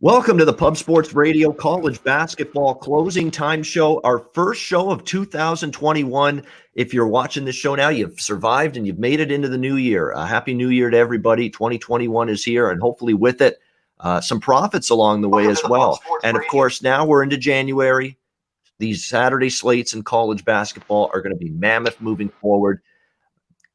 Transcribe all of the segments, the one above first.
Welcome to the Pub Sports Radio College Basketball Closing Time Show, our first show of 2021. If you're watching this show now, you've survived and you've made it into the new year. Happy New Year to everybody. 2021 is here, and hopefully with it, some profits along the way as well. And of course, now we're into January. These Saturday slates in college basketball are going to be mammoth moving forward.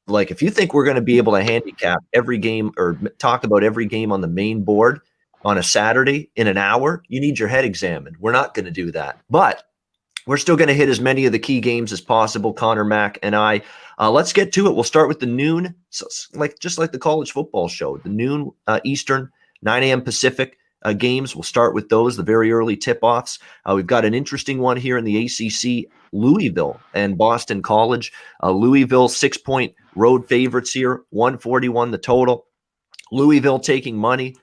Like, if you think we're going to be able to handicap every game or talk about every game on the main board on a Saturday in an hour, you need your head examined. We're not going to do that. But we're still going to hit as many of the key games as possible, Connor, Mack, and I. Let's get to it. We'll start with the noon, just like the college football show, the noon Eastern, 9 a.m. Pacific games. We'll start with those, the very early tip-offs. We've got an interesting one here in the ACC, Louisville and Boston College. Louisville, 6-point road favorites here, 141 the total. Louisville taking money.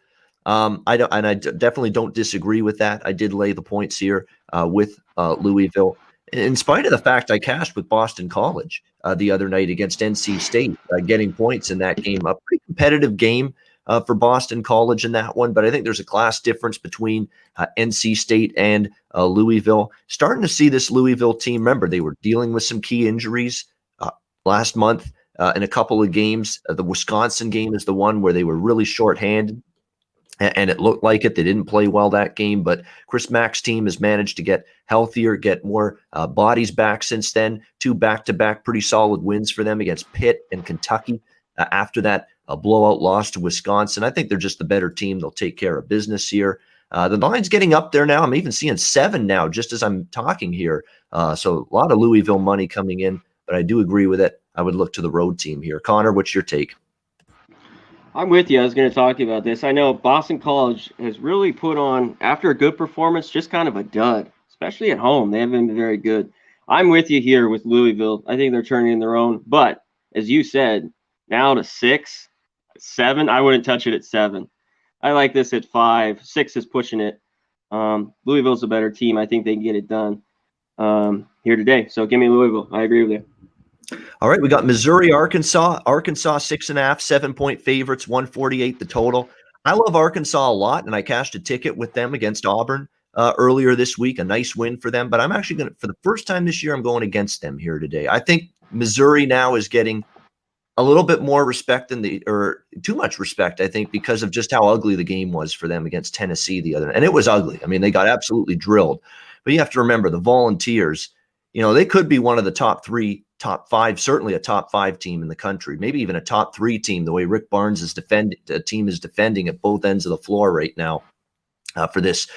I definitely don't disagree with that. I did lay the points here with Louisville, in spite of the fact I cashed with Boston College the other night against NC State, getting points in that game. A pretty competitive game for Boston College in that one, but I think there's a class difference between NC State and Louisville. Starting to see this Louisville team. Remember, they were dealing with some key injuries last month in a couple of games. The Wisconsin game is the one where they were really shorthanded. And it looked like it. They didn't play well that game, but Chris Mack's team has managed to get healthier, get more bodies back since then. 2 back-to-back pretty solid wins for them against Pitt and Kentucky after that blowout loss to Wisconsin. I think they're just the better team. They'll take care of business here. The line's getting up there now. I'm even seeing 7 now just as I'm talking here. So a lot of Louisville money coming in, but I do agree with it. I would look to the road team here. Connor, what's your take? I'm with you. I was going to talk about this. I know Boston College has really put on, after a good performance, just kind of a dud, especially at home. They haven't been very good. I'm with you here with Louisville. I think they're turning in their own. But as you said, now to 6, 7, I wouldn't touch it at 7. I like this at 5. 6 is pushing it. Louisville's a better team. I think they can get it done here today. So give me Louisville. I agree with you. All right, we got Missouri, Arkansas. Arkansas 6.5, 7-point favorites, 148 the total. I love Arkansas a lot, and I cashed a ticket with them against Auburn earlier this week. A nice win for them, but I'm actually going to, for the first time this year, I'm going against them here today. I think Missouri now is getting a little bit more respect or too much respect, I think, because of just how ugly the game was for them against Tennessee the other night. And it was ugly. I mean, they got absolutely drilled. But you have to remember the Volunteers, they could be one of the top 3, top 5, certainly a top 5 team in the country, maybe even a top 3 team, the way Rick Barnes is defending at both ends of the floor right now for this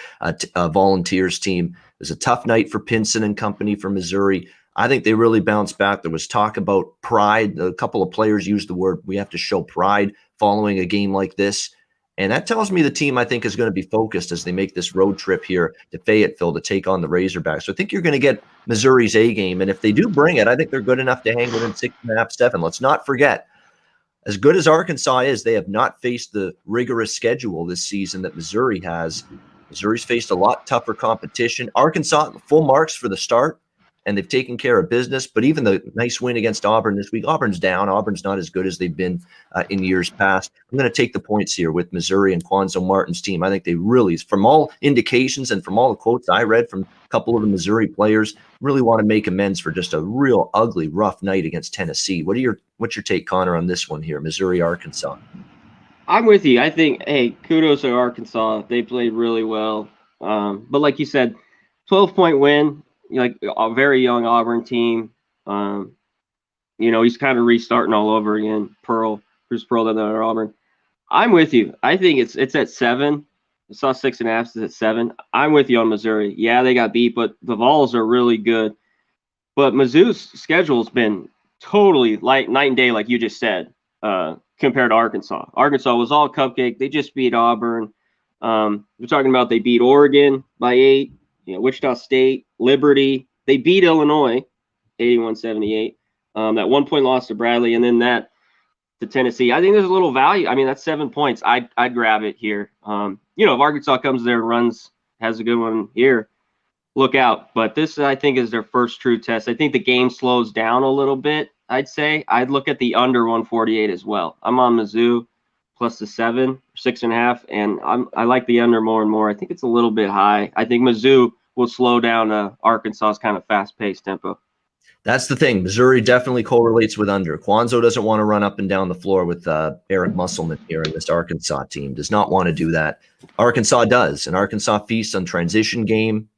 Volunteers team. It was a tough night for Pinson and company for Missouri. I think they really bounced back. There was talk about pride. A couple of players used the word, we have to show pride following a game like this. And that tells me the team, I think, is going to be focused as they make this road trip here to Fayetteville to take on the Razorbacks. So I think you're going to get Missouri's A game. And if they do bring it, I think they're good enough to hang within 6.5, 7. Let's not forget, as good as Arkansas is, they have not faced the rigorous schedule this season that Missouri has. Missouri's faced a lot tougher competition. Arkansas, full marks for the start, and they've taken care of business. But even the nice win against Auburn this week, Auburn's down. Auburn's not as good as they've been in years past. I'm going to take the points here with Missouri and Quanzo Martin's team. I think they really, from all indications and from all the quotes I read from a couple of the Missouri players, really want to make amends for just a real ugly, rough night against Tennessee. What's your take, Connor, on this one here, Missouri, Arkansas? I'm with you. I think, hey, kudos to Arkansas. They played really well. But like you said, 12-point win. Like a very young Auburn team. He's kind of restarting all over again. Bruce Pearl, another Auburn. I'm with you. I think it's at 7. I saw 6.5. It's at 7. I'm with you on Missouri. Yeah, they got beat, but the Vols are really good. But Mizzou's schedule's been totally night and day, like you just said, compared to Arkansas. Arkansas was all cupcake. They just beat Auburn. We're talking about they beat Oregon by 8. Wichita State, Liberty. They beat Illinois, 81-78. That 1-point loss to Bradley, and then that to Tennessee. I think there's a little value. I mean, that's 7 points. I'd grab it here. If Arkansas comes there and has a good one here, look out. But this, I think, is their first true test. I think the game slows down a little bit, I'd say. I'd look at the under 148 as well. I'm on Mizzou plus the 6.5, and I like the under more and more. I think it's a little bit high. I think Mizzou will slow down Arkansas's kind of fast-paced tempo. That's the thing. Missouri definitely correlates with under. Kwanzaa doesn't want to run up and down the floor with Eric Musselman here in this Arkansas team. Does not want to do that. Arkansas does. And Arkansas feasts on transition game,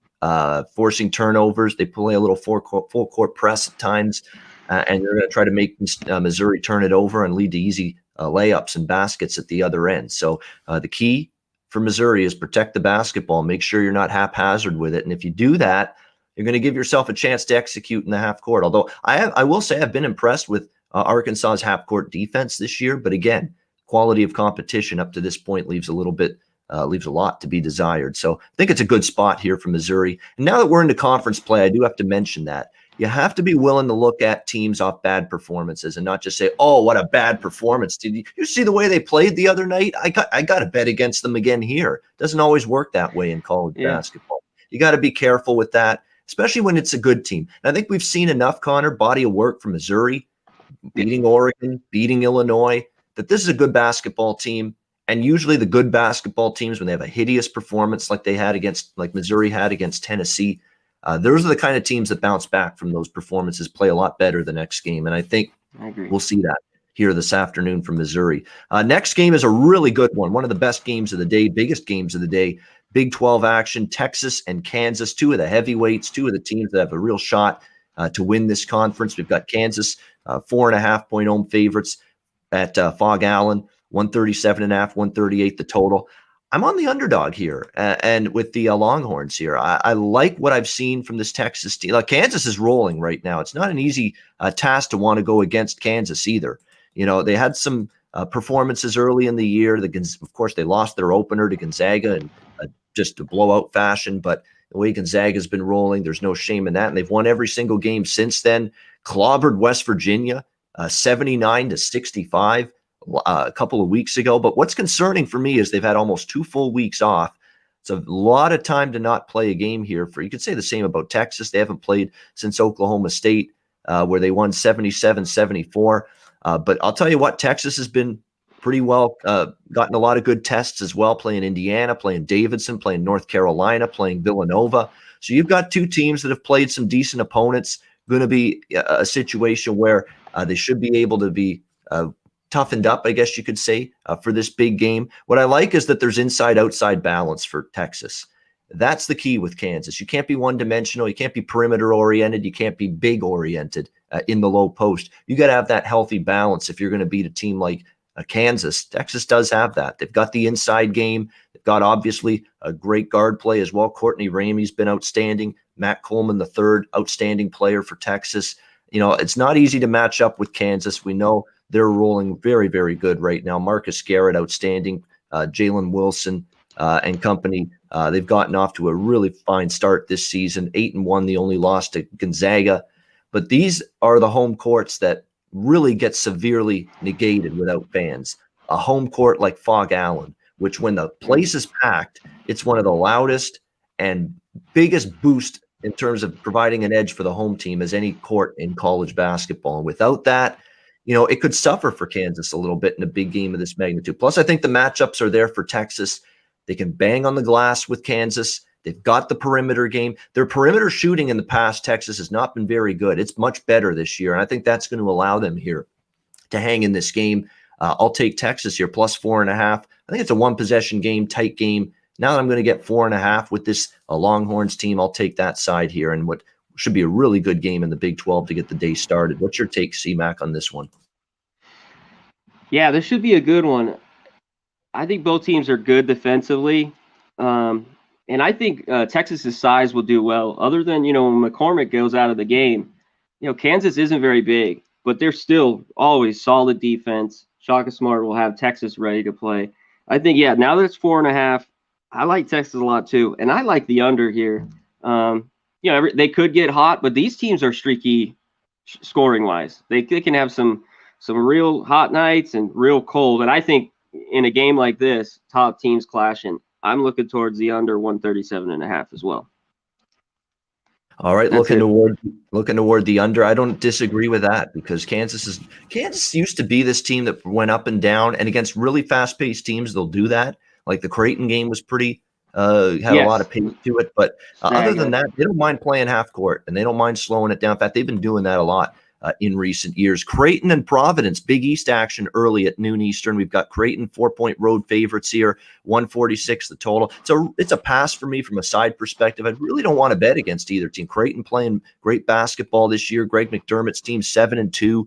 forcing turnovers. They play a little full court press at times, and they're going to try to make Missouri turn it over and lead to easy layups and baskets at the other end. So the key for Missouri is protect the basketball. Make sure you're not haphazard with it. And if you do that, you're going to give yourself a chance to execute in the half court. Although I will say I've been impressed with Arkansas's half court defense this year. But again, quality of competition up to this point leaves a lot to be desired. So I think it's a good spot here for Missouri. And now that we're into conference play, I do have to mention that you have to be willing to look at teams off bad performances and not just say, "Oh, what a bad performance! Did you see the way they played the other night? I got to bet against them again here." It doesn't always work that way in college basketball. You got to be careful with that, especially when it's a good team. And I think we've seen enough, Connor, body of work from Missouri, beating Oregon, beating Illinois, that this is a good basketball team. And usually the good basketball teams, when they have a hideous performance like Missouri had against Tennessee, those are the kind of teams that bounce back from those performances, play a lot better the next game. And I think we'll see that here this afternoon from Missouri. Next game is a really good one of the best games of the day, biggest games of the day. Big 12 action, Texas and Kansas, two of the heavyweights, two of the teams that have a real shot to win this conference. We've got Kansas 4.5-point home favorites at Fog Allen, 137.5, 138 the total. I'm on the underdog here and with the Longhorns here. I like what I've seen from this Texas team. Kansas is rolling right now. It's not an easy task to want to go against Kansas either. You know, they had some performances early in the year. Of course, they lost their opener to Gonzaga in just a blowout fashion, but the way Gonzaga's been rolling, there's no shame in that. And they've won every single game since then. Clobbered West Virginia 79-65 a couple of weeks ago. But what's concerning for me is they've had almost 2 full weeks off. It's a lot of time to not play a game here. You could say the same about Texas. They haven't played since Oklahoma State, where they won 77-74. But I'll tell you what, Texas has been pretty well, gotten a lot of good tests as well, playing Indiana, playing Davidson, playing North Carolina, playing Villanova. So you've got two teams that have played some decent opponents. Going to be a situation where they should be able to be toughened up, I guess you could say, for this big game. What I like is that there's inside-outside balance for Texas. That's the key with Kansas. You can't be one-dimensional. You can't be perimeter-oriented. You can't be big-oriented in the low post. You got to have that healthy balance if you're going to beat a team like Kansas. Texas does have that. They've got the inside game. They've got obviously a great guard play as well. Courtney Ramey's been outstanding. Matt Coleman, the third outstanding player for Texas. You know, it's not easy to match up with Kansas. We know they're rolling very, very good right now. Marcus Garrett, outstanding. Jalen Wilson and company. They've gotten off to a really fine start this season. 8-1, the only loss to Gonzaga. But these are the home courts that really get severely negated without fans. A home court like Fog Allen, which when the place is packed, it's one of the loudest and biggest boost in terms of providing an edge for the home team as any court in college basketball. And without that, you know, it could suffer for Kansas a little bit in a big game of this magnitude. Plus, I think the matchups are there for Texas. They can bang on the glass with Kansas. They've got the perimeter game. Their perimeter shooting in the past, Texas, has not been very good. It's much better this year, and I think that's going to allow them here to hang in this game. I'll take Texas here, plus 4.5. I think it's a one-possession game, tight game. Now that I'm going to get 4.5 with this Longhorns team, I'll take that side here, and what should be a really good game in the Big 12 to get the day started. What's your take, C-Mac, on this one? Yeah, this should be a good one. I think both teams are good defensively. And I think Texas's size will do well. Other than, you know, when McCormick goes out of the game, you know, Kansas isn't very big, but they're still always solid defense. Shaka Smart will have Texas ready to play. I think, yeah, now that it's 4.5, I like Texas a lot too. And I like the under here. You know, they could get hot, but these teams are streaky scoring-wise. They can have some real hot nights and real cold. And I think in a game like this, top teams clashing, I'm looking towards the under 137.5 as well. All right, That's looking toward the under. I don't disagree with that because Kansas used to be this team that went up and down, and against really fast-paced teams, they'll do that. Like the Creighton game was pretty had a lot Yes. of pace to it, but other than Staggered. that, they don't mind playing half court and they don't mind slowing it down. In fact, they've been doing that a lot in recent years. Creighton and Providence, Big East action early at noon Eastern. We've got Creighton 4-point road favorites here, 146 the total. So it's a pass for me from a side perspective. I really don't want to bet against either team. Creighton playing great basketball this year. Greg McDermott's team 7-2.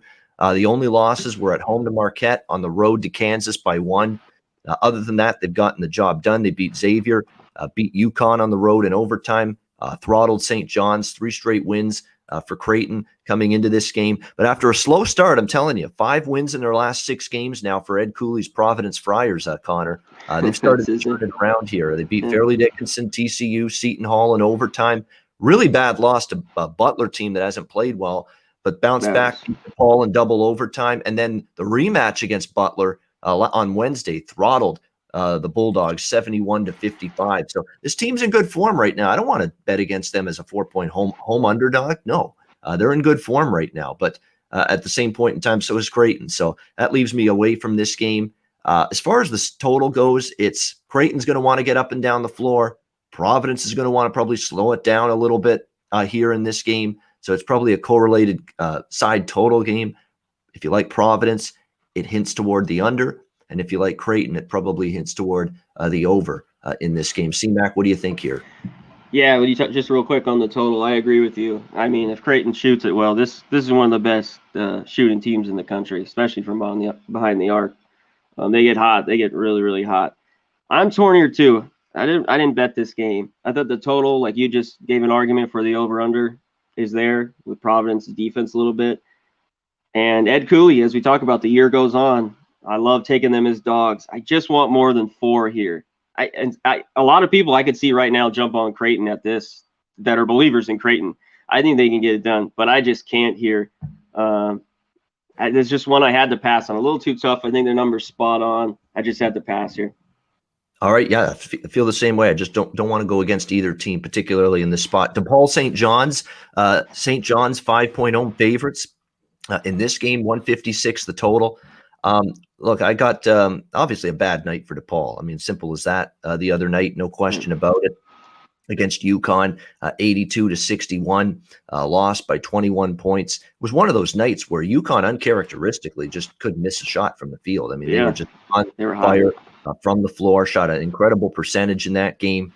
The only losses were at home to Marquette, on the road to Kansas by 1. Other than that, they've gotten the job done. They beat Xavier, beat UConn on the road in overtime, throttled St. John's, 3 straight wins for Creighton coming into this game. But after a slow start, I'm telling you, 5 wins in their last 6 games now for Ed Cooley's Providence Friars, Connor. They've started to turn it around here. They beat Fairleigh Dickinson, TCU, Seton Hall in overtime. Really bad loss to a Butler team that hasn't played well, but bounced back, beat DePaul in double overtime. And then the rematch against Butler on Wednesday, throttled the Bulldogs 71-55. So this team's in good form right now. I don't want to bet against them as a 4-point home underdog. No, they're in good form right now. But at the same point in time, so is Creighton. So that leaves me away from this game. As far as the total goes, it's Creighton's going to want to get up and down the floor. Providence is going to want to probably slow it down a little bit here in this game. So it's probably a correlated side total game. If you like Providence, it hints toward the under. And if you like Creighton, it probably hints toward the over in this game. C-Mac, what do you think here? Yeah, when you just real quick on the total, I agree with you. I mean, if Creighton shoots it well, this is one of the best shooting teams in the country, especially from behind the arc. They get hot. They get really, really hot. I'm torn here too. I didn't bet this game. I thought the total, like you just gave an argument for the over-under, is there with Providence's defense a little bit. And Ed Cooley, as we talk about, the year goes on. I love taking them as dogs. I just want more than 4 here. A lot of people I could see right now jump on Creighton at this that are believers in Creighton. I think they can get it done, but I just can't here. There's just one I had to pass on. A little too tough. I think their number's spot on. I just had to pass here. All right, yeah, I feel the same way. I just don't want to go against either team, particularly in this spot. DePaul St. John's 5-point home favorites in this game, 156 the total. Look, I got obviously a bad night for DePaul. I mean, simple as that. The other night, no question about it. Against UConn, 82-61, lost by 21 points. It was one of those nights where UConn uncharacteristically just couldn't miss a shot from the field. I mean, they were just on fire from the floor, shot an incredible percentage in that game.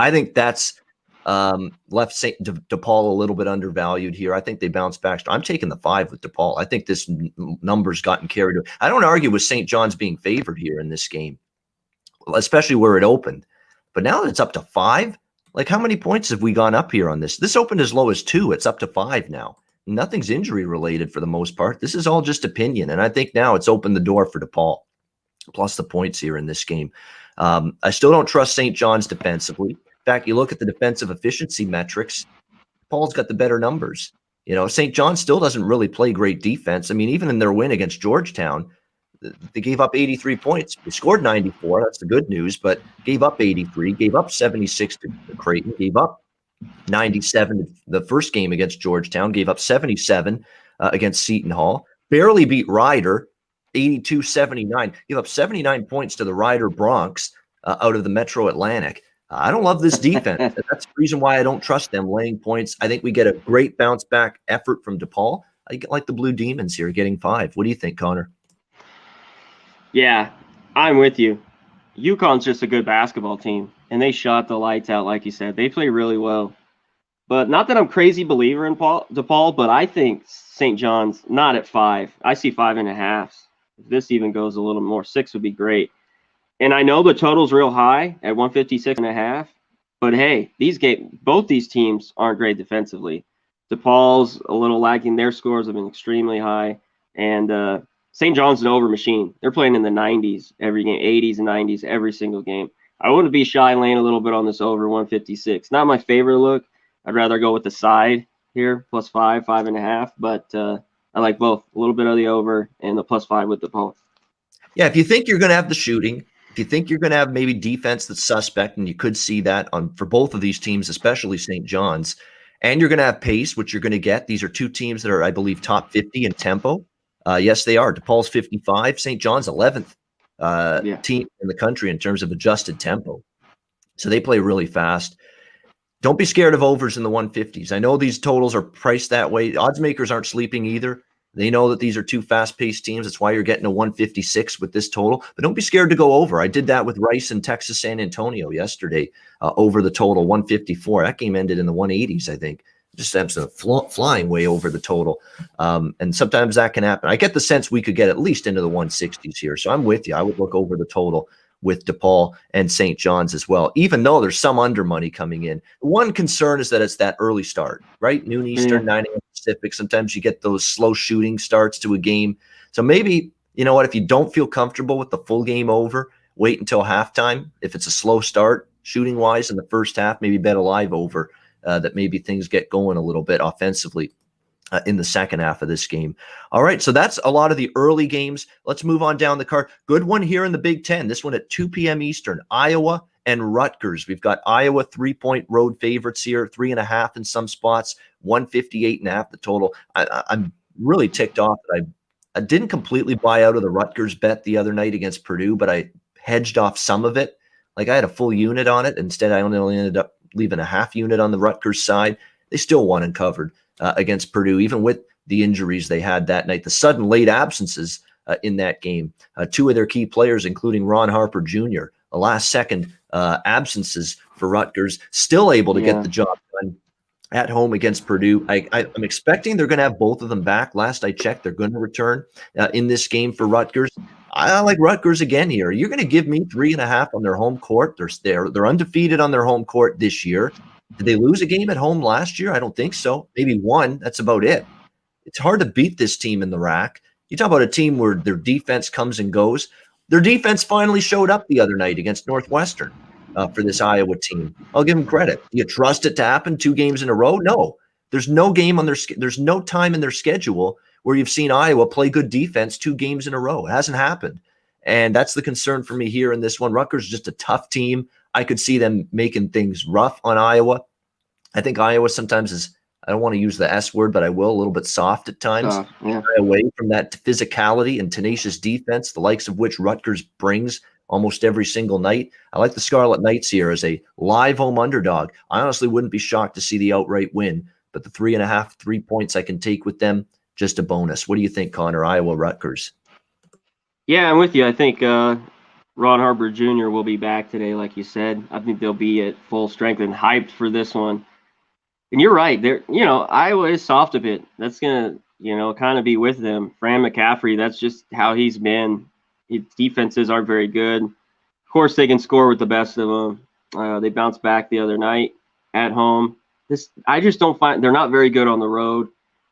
I think that's left DePaul a little bit undervalued here. I think they bounce back. I'm taking the 5 with DePaul. I think this number's gotten carried away. I don't argue with St. John's being favored here in this game, especially where it opened. But now that it's up to 5, like how many points have we gone up here on this? This opened as low as 2. It's up to 5 now. Nothing's injury related for the most part. This is all just opinion. And I think now it's opened the door for DePaul, plus the points here in this game. I still don't trust St. John's defensively. In fact, you look at the defensive efficiency metrics, Paul's got the better numbers. You know, St. John still doesn't really play great defense. I mean, even in their win against Georgetown, they gave up 83 points. They scored 94. That's the good news, but gave up 83, gave up 76 to Creighton, gave up 97 the first game against Georgetown, gave up 77 against Seton Hall, barely beat Rider, 82-79, gave up 79 points to the Rider Bronx out of the Metro Atlantic. I don't love this defense. That's the reason why I don't trust them laying points. I think we get a great bounce back effort from DePaul. I like the Blue Demons here getting 5. What do you think, Connor? Yeah, I'm with you. UConn's just a good basketball team, and they shot the lights out, like you said. They play really well. But not that I'm crazy believer in DePaul, but I think St. John's not at 5. I see 5.5. If this even goes a little more, 6 would be great. And I know the total's real high at 156.5. But hey, both these teams aren't great defensively. DePaul's a little lacking. Their scores have been extremely high, and St. John's an over machine. They're playing in the 90s every game, 80s and 90s every single game. I wouldn't be shy laying a little bit on this over 156. Not my favorite look. I'd rather go with the side here, plus 5, 5.5. But I like both, a little bit of the over and the plus 5 with DePaul. Yeah, if you think you're going to have the shooting, if you think you're going to have maybe defense that's suspect, and you could see that for both of these teams, especially St. John's, And you're going to have pace, which you're going to get. These are two teams that are, I believe, top 50 in tempo. Yes, they are. DePaul's 55, St. John's 11th team in the country in terms of adjusted tempo. So they play really fast. Don't be scared of overs in the 150s. I know these totals are priced that way. Odds makers aren't sleeping either. They know that these are two fast-paced teams. That's why you're getting a 156 with this total. But don't be scared to go over. I did that with Rice and Texas San Antonio yesterday over the total, 154. That game ended in the 180s, I think. Just absolutely flying way over the total. And sometimes that can happen. I get the sense we could get at least into the 160s here. So I'm with you. I would look over the total with DePaul and St. John's as well, even though there's some under money coming in. One concern is that it's that early start, right? Noon Eastern, 9 a.m. Pacific. Sometimes you get those slow shooting starts to a game. So maybe, you know what, if you don't feel comfortable with the full game over, wait until halftime. If it's a slow start shooting-wise in the first half, maybe bet a live over that maybe things get going a little bit offensively in the second half of this game. All right, so that's a lot of the early games. Let's move on down the card. Good one here in the Big Ten. This one at 2 p.m. Eastern, Iowa and Rutgers. We've got Iowa 3-point road favorites here, 3.5 in some spots, 158.5 the total. I'm really ticked off that I didn't completely buy out of the Rutgers bet the other night against Purdue, but I hedged off some of it. Like I had a full unit on it. Instead, I only ended up leaving a half unit on the Rutgers side. They still won and covered against Purdue, even with the injuries they had that night. The sudden late absences in that game. Two of their key players, including Ron Harper Jr., the last-second absences for Rutgers, still able to get the job done at home against Purdue. I'm expecting they're going to have both of them back. Last I checked, they're going to return in this game for Rutgers. I like Rutgers again here. You're going to give me 3.5 on their home court. They're undefeated on their home court this year. Did they lose a game at home last year? I don't think so. Maybe one. That's about it. It's hard to beat this team in the rack. You talk about a team where their defense comes and goes. Their defense finally showed up the other night against Northwestern for this Iowa team. I'll give them credit. Do you trust it to happen 2 games in a row? No. There's no game on there's no time in their schedule where you've seen Iowa play good defense 2 games in a row. It hasn't happened. And that's the concern for me here in this one. Rutgers is just a tough team. I could see them making things rough on Iowa. I think Iowa sometimes is, I don't want to use the S word, but I will, a little bit soft at times. Away from that physicality and tenacious defense, the likes of which Rutgers brings almost every single night. I like the Scarlet Knights here as a live home underdog. I honestly wouldn't be shocked to see the outright win, but the 3.5, 3 points I can take with them, just a bonus. What do you think, Connor? Iowa, Rutgers? Yeah, I'm with you. I think Ron Harper Jr. will be back today, like you said. I think they'll be at full strength and hyped for this one. And you're right. Iowa is soft a bit. That's going to, kind of be with them. Fran McCaffrey, that's just how he's been. His defenses aren't very good. Of course, they can score with the best of them. They bounced back the other night at home. I just don't find they're not very good on the road.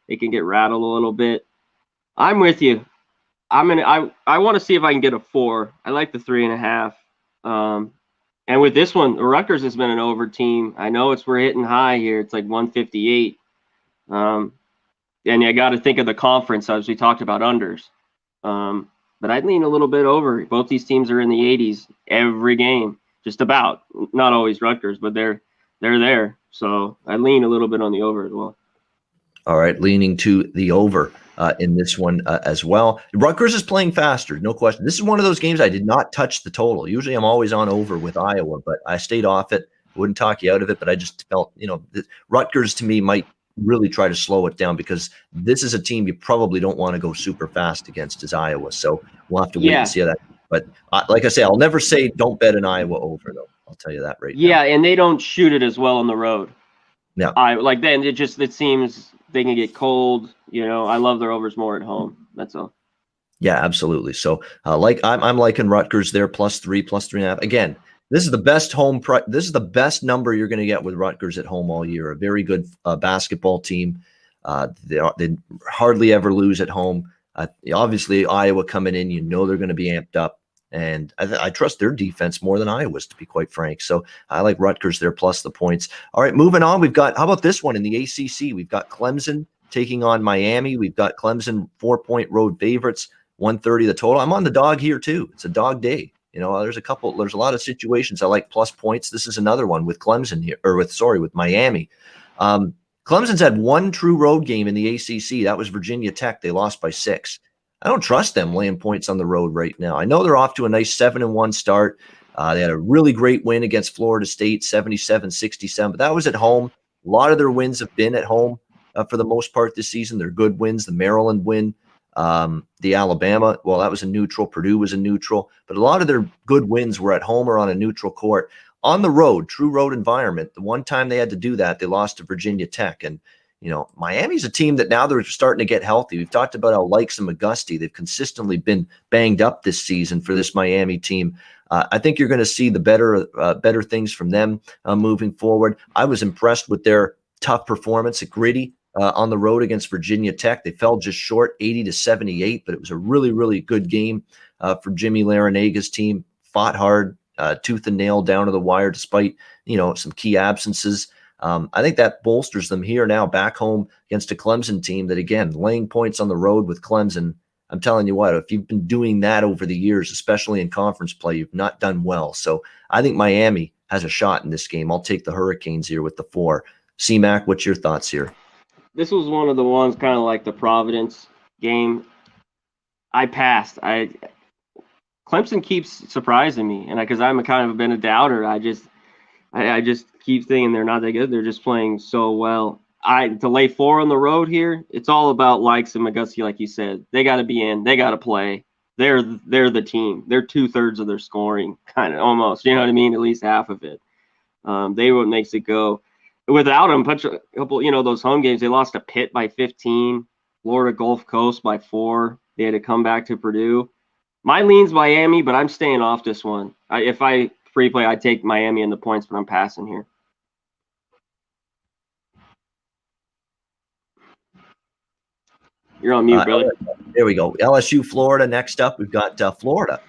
They can get rattled a little bit. I'm with you. I want to see if I can get a 4. I like the 3.5. And with this one, Rutgers has been an over team. I know we're hitting high here. It's like 158. And you got to think of the conference as we talked about unders. But I'd lean a little bit over. Both these teams are in the 80s every game, just about. Not always Rutgers, but they're there. So I lean a little bit on the over as well. All right, leaning to the over in this one as well. Rutgers is playing faster, no question. This is one of those games I did not touch the total. Usually I'm always on over with Iowa, but I stayed off it. Wouldn't talk you out of it, but I just felt, Rutgers to me might really try to slow it down because this is a team you probably don't want to go super fast against as Iowa. So we'll have to wait and see how that. But like I say, I'll never say don't bet an Iowa over, though. I'll tell you that right now. Yeah, and they don't shoot it as well on the road. Yeah. It seems they can get cold. I love their overs more at home. That's all. Yeah, absolutely. So I'm liking Rutgers there, +3, +3.5. Again, this is the best this is the best number you're going to get with Rutgers at home all year. A very good basketball team. They hardly ever lose at home. Obviously, Iowa coming in, they're going to be amped up. And I trust their defense more than Iowa's, to be quite frank. So I like Rutgers there plus the points. All right, moving on. How about this one in the ACC? We've got Clemson taking on Miami. We've got Clemson 4-point road favorites, 130 the total. I'm on the dog here too. It's a dog day. There's a lot of situations I like plus points. This is another one with Clemson here, with Miami. Clemson's had one true road game in the ACC. That was Virginia Tech. They lost by 6. I don't trust them laying points on the road right now. I know they're off to a nice 7-1 start. They had a really great win against Florida State, 77-67, but that was at home. A lot of their wins have been at home for the most part this season. They're good wins. The Maryland win, the Alabama, well, that was a neutral. Purdue was a neutral, but a lot of their good wins were at home or on a neutral court. On the road, true road environment, the one time they had to do that, they lost to Virginia Tech. And, Miami's a team that now they're starting to get healthy. We've talked about how Likes and McGusty, they've consistently been banged up this season for this Miami team. I think you're going to see the better things from them moving forward. I was impressed with their tough performance at Gritty on the road against Virginia Tech. They fell just short, 80-78, but it was a really, really good game for Jimmy Larinaga's team. Fought hard, tooth and nail down to the wire, despite some key absences. I think that bolsters them here now back home against a Clemson team that, again, laying points on the road with Clemson. I'm telling you what, if you've been doing that over the years, especially in conference play, you've not done well. So I think Miami has a shot in this game. I'll take the Hurricanes here with the 4. C-Mac, what's your thoughts here? This was one of the ones kind of like the Providence game. I passed. Clemson keeps surprising me, and because I'm been a doubter, I just keep thinking they're not that good. They're just playing so well. To lay 4 on the road here, it's all about Likes and McGusty, like you said. They got to be in. They got to play. They're the team. They're 2/3 of their scoring, kind of almost. You know what I mean? At least half of it. They what makes it go. Without them, a couple, those home games, they lost to Pitt by 15, Florida Gulf Coast by 4. They had to come back to Purdue. My lean's Miami, but I'm staying off this one. If I free play, I'd take Miami in the points, but I'm passing here. You're on mute, brother. There we go. LSU, Florida. Next up, we've got Florida.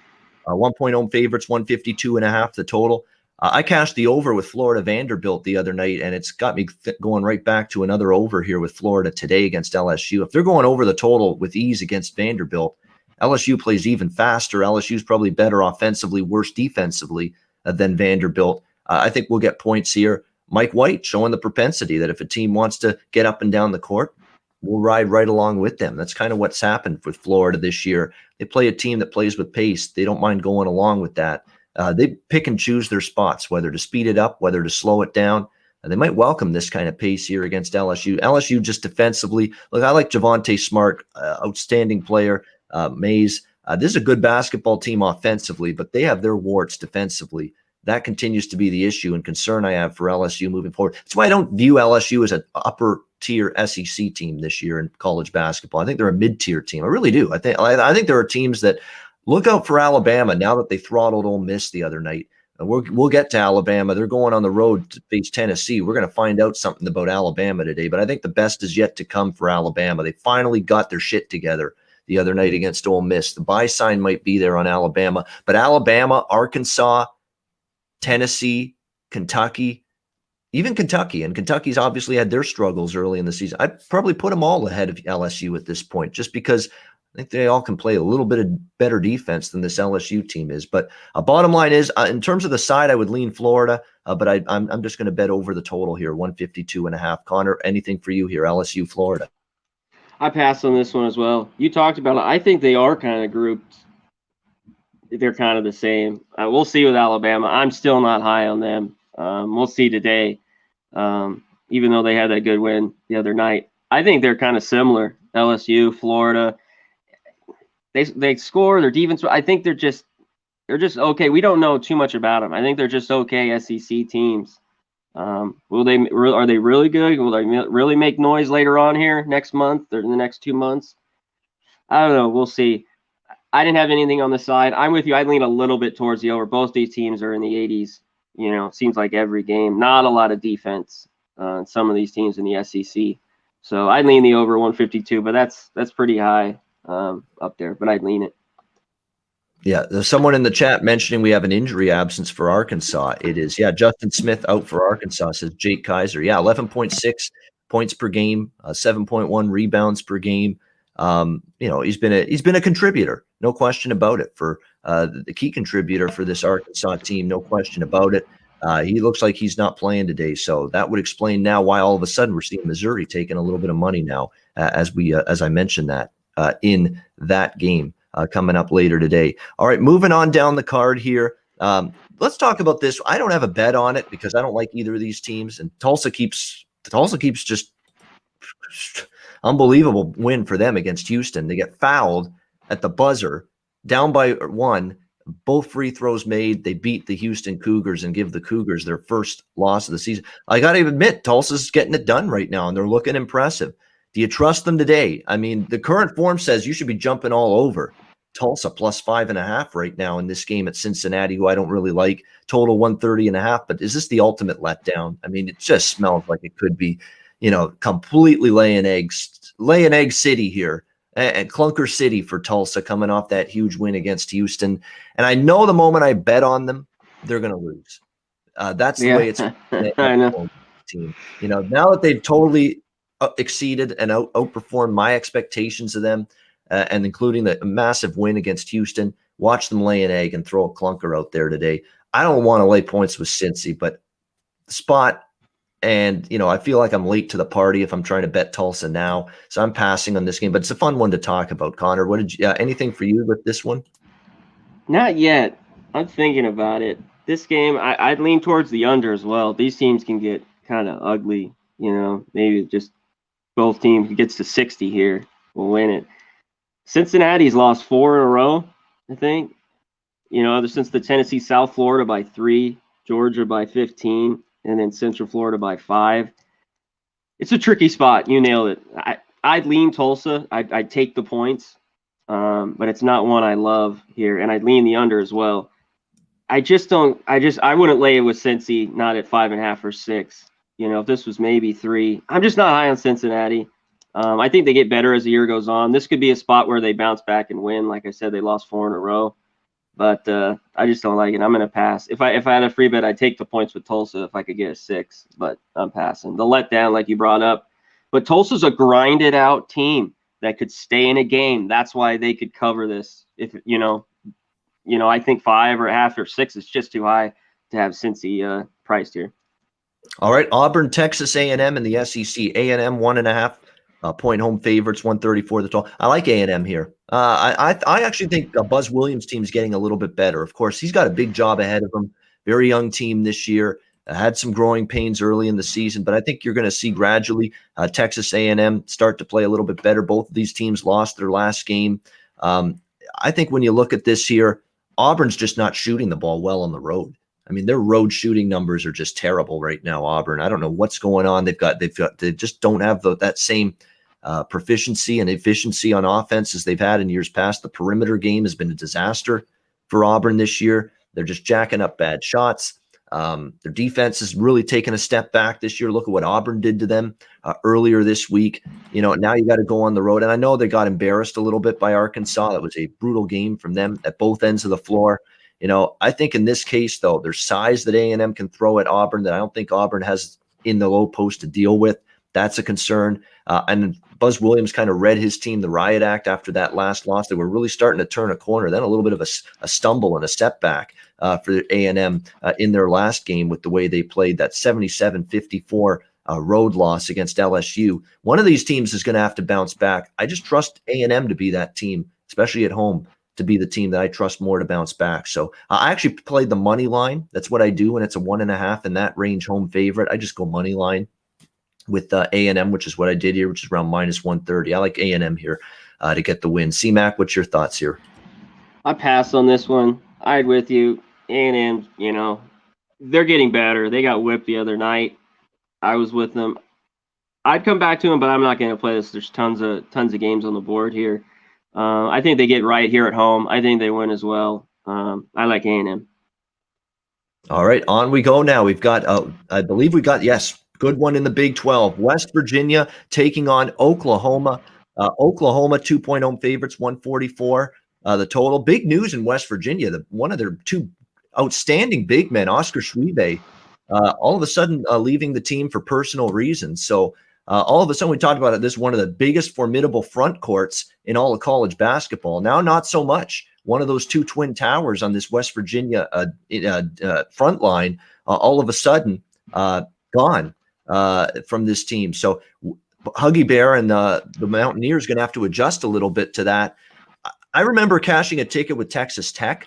1-point home favorites, 152.5 the total. I cashed the over with Florida Vanderbilt the other night, and it's got me going right back to another over here with Florida today against LSU. If they're going over the total with ease against Vanderbilt, LSU plays even faster. LSU's probably better offensively, worse defensively than Vanderbilt. I think we'll get points here. Mike White showing the propensity that if a team wants to get up and down the court, we'll ride right along with them. That's kind of what's happened with Florida this year. They play a team that plays with pace. They don't mind going along with that. They pick and choose their spots, whether to speed it up, whether to slow it down. They might welcome this kind of pace here against LSU. LSU just defensively. Look, I like Javonte Smart, outstanding player. Mays. This is a good basketball team offensively, but they have their warts defensively. That continues to be the issue and concern I have for LSU moving forward. That's why I don't view LSU as an upper-tier SEC team this year in college basketball. I think they're a mid-tier team. I really do. I think there are teams that look out for Alabama now that they throttled Ole Miss the other night. We'll get to Alabama. They're going on the road to face Tennessee. We're going to find out something about Alabama today, but I think the best is yet to come for Alabama. They finally got their shit together the other night against Ole Miss. The buy sign might be there on Alabama, but Alabama, Arkansas, Tennessee, Kentucky, even Kentucky, and Kentucky's obviously had their struggles early in the season. I'd probably put them all ahead of LSU at this point, just because I think they all can play a little bit of better defense than this LSU team is. But bottom line is, in terms of the side, I would lean Florida, but I'm just going to bet over the total here, 152.5. Connor, anything for you here, LSU, Florida? I passed on this one as well. You talked about it. I think they are kind of grouped. They're kind of the same. We'll see with Alabama. I'm still not high on them. We'll see today, even though they had that good win the other night. I think they're kind of similar. LSU, Florida. They score, their defense. I think they're just okay. We don't know too much about them. I think they're just okay SEC teams. Are they really good? Will they really make noise later on here next month or in the next 2 months? I don't know. We'll see. I didn't have anything on the side. I'm with you. I lean a little bit towards the over. Both these teams are in the 80s. It seems like every game. Not a lot of defense on some of these teams in the SEC. So I lean the over 152, but that's pretty high up there. But I'd lean it. Yeah, there's someone in the chat mentioning we have an injury absence for Arkansas. It is, Justin Smith out for Arkansas, says Jake Kaiser. 11.6 points per game, 7.1 rebounds per game. He's been a contributor, no question about it, for the key contributor for this Arkansas team, no question about it. He looks like he's not playing today, so that would explain now why all of a sudden we're seeing Missouri taking a little bit of money now, as I mentioned that in that game coming up later today. All right, moving on down the card here. Let's talk about this. I don't have a bet on it because I don't like either of these teams, and Tulsa keeps just unbelievable win for them against Houston. They get fouled at the buzzer, down by 1. Both free throws made. They beat the Houston Cougars and give the Cougars their first loss of the season. I got to admit, Tulsa's getting it done right now, and they're looking impressive. Do you trust them today? I mean, the current form says you should be jumping all over Tulsa plus 5.5 right now in this game at Cincinnati, who I don't really like. Total 130.5. But is this the ultimate letdown? I mean, it just smells like it could be, completely laying egg city here. And Clunker City for Tulsa coming off that huge win against Houston. And I know the moment I bet on them, they're going to lose. That's the way it's I know. team. Now that they've totally exceeded and outperformed my expectations of them, and including the massive win against Houston, watch them lay an egg and throw a clunker out there today. I don't want to lay points with Cincy, but the spot. And, I feel like I'm late to the party if I'm trying to bet Tulsa now. So I'm passing on this game, but it's a fun one to talk about. Connor, what did you, anything for you with this one? Not yet. I'm thinking about it. This game, I'd lean towards the under as well. These teams can get kind of ugly, maybe just both teams gets to 60 here will win it. Cincinnati's lost 4 in a row, I think. Ever since the Tennessee South Florida by 3, Georgia by 15. And then Central Florida by 5. It's a tricky spot. You nailed it. I'd lean Tulsa. I'd take the points, but it's not one I love here. And I'd lean the under as well. I wouldn't lay it with Cincy, not at 5.5 or 6. If this was maybe 3, I'm just not high on Cincinnati. I think they get better as the year goes on. This could be a spot where they bounce back and win. Like I said, they lost 4 in a row. But I just don't like it. I'm going to pass. If I had a free bet, I'd take the points with Tulsa if I could get a 6, but I'm passing. The letdown, like you brought up. But Tulsa's a grinded out team that could stay in a game. That's why they could cover this. If I think 5 or 1/2 or 6 is just too high to have Cincy priced here. All right, Auburn, Texas A&M in the SEC. A&M 1.5 point home favorites, 134 the total. I like A&M here. I actually think Buzz Williams' team is getting a little bit better. Of course, he's got a big job ahead of him. Very young team this year. Had some growing pains early in the season, but I think you're going to see gradually Texas A&M start to play a little bit better. Both of these teams lost their last game. I think when you look at this here, Auburn's just not shooting the ball well on the road. I mean, their road shooting numbers are just terrible right now. Auburn, I don't know what's going on. They just don't have that same proficiency and efficiency on offense as they've had in years past. The perimeter game has been a disaster for Auburn this year. They're just jacking up bad shots. Their defense has really taken a step back this year. Look at what Auburn did to them earlier this week. Now you got to go on the road. And I know they got embarrassed a little bit by Arkansas. That was a brutal game from them at both ends of the floor. I think in this case, though, there's size that A&M can throw at Auburn that I don't think Auburn has in the low post to deal with. That's a concern. And Buzz Williams kind of read his team the riot act after that last loss. They were really starting to turn a corner. Then a little bit of a stumble and a setback for A&M in their last game with the way they played that 77-54 road loss against LSU. One of these teams is going to have to bounce back. I just trust A&M to be that team, especially at home, to be the team that I trust more to bounce back. So I actually played the money line. That's what I do when it's a 1.5 in that range home favorite. I just go money line with A&M, which is what I did here, which is around -130. I like A&M here to get the win. C-Mac, what's your thoughts here? I passed on this one. I'd with you. A&M, they're getting better. They got whipped the other night. I was with them. I'd come back to them, but I'm not going to play this. There's tons of games on the board here. I think they get right here at home. I think they win as well. I like A&M. All right, on we go now. We've got, I believe we got, yes, good one in the Big 12. West Virginia taking on Oklahoma. Oklahoma 2-point home favorites, 144. The total. Big news in West Virginia. One of their two outstanding big men, Oscar Schwebe, all of a sudden leaving the team for personal reasons. So All of a sudden, we talked about it. This is one of the biggest formidable front courts in all of college basketball. Now, not so much. One of those two twin towers on this West Virginia front line, all of a sudden gone from this team. So Huggy Bear and the Mountaineers going to have to adjust a little bit to that. I remember cashing a ticket with Texas Tech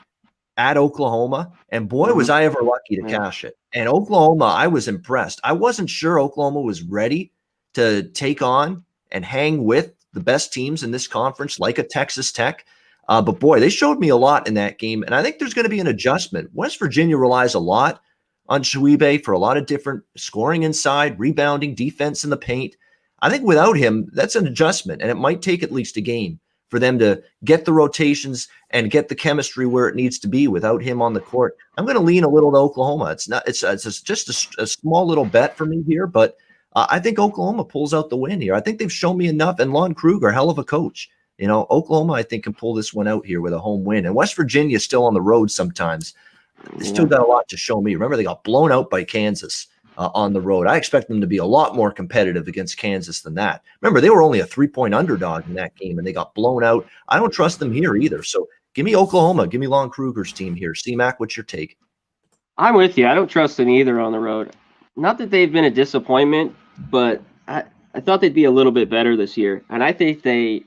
at Oklahoma, and boy, was I ever lucky to cash it. And Oklahoma, I was impressed. I wasn't sure Oklahoma was ready to take on and hang with the best teams in this conference, like a Texas Tech. But boy, they showed me a lot in that game, and I think there's going to be an adjustment. West Virginia relies a lot on Shuibe for a lot of different scoring inside, rebounding, defense in the paint. I think without him, that's an adjustment, and it might take at least a game for them to get the rotations and get the chemistry where it needs to be without him on the court. I'm going to lean a little to Oklahoma. It's just a small little bet for me here, but I think Oklahoma pulls out the win here. I think they've shown me enough, and Lon Kruger, hell of a coach. You know, Oklahoma, I think, can pull this one out here with a home win. And West Virginia is still on the road sometimes. They still got a lot to show me. Remember, they got blown out by Kansas on the road. I expect them to be a lot more competitive against Kansas than that. Remember, they were only a 3-point underdog in that game, and they got blown out. I don't trust them here either. So give me Oklahoma. Give me Lon Kruger's team here. C-Mac, what's your take? I'm with you. I don't trust them either on the road. Not that they've been a disappointment, but I thought they'd be a little bit better this year. And I think they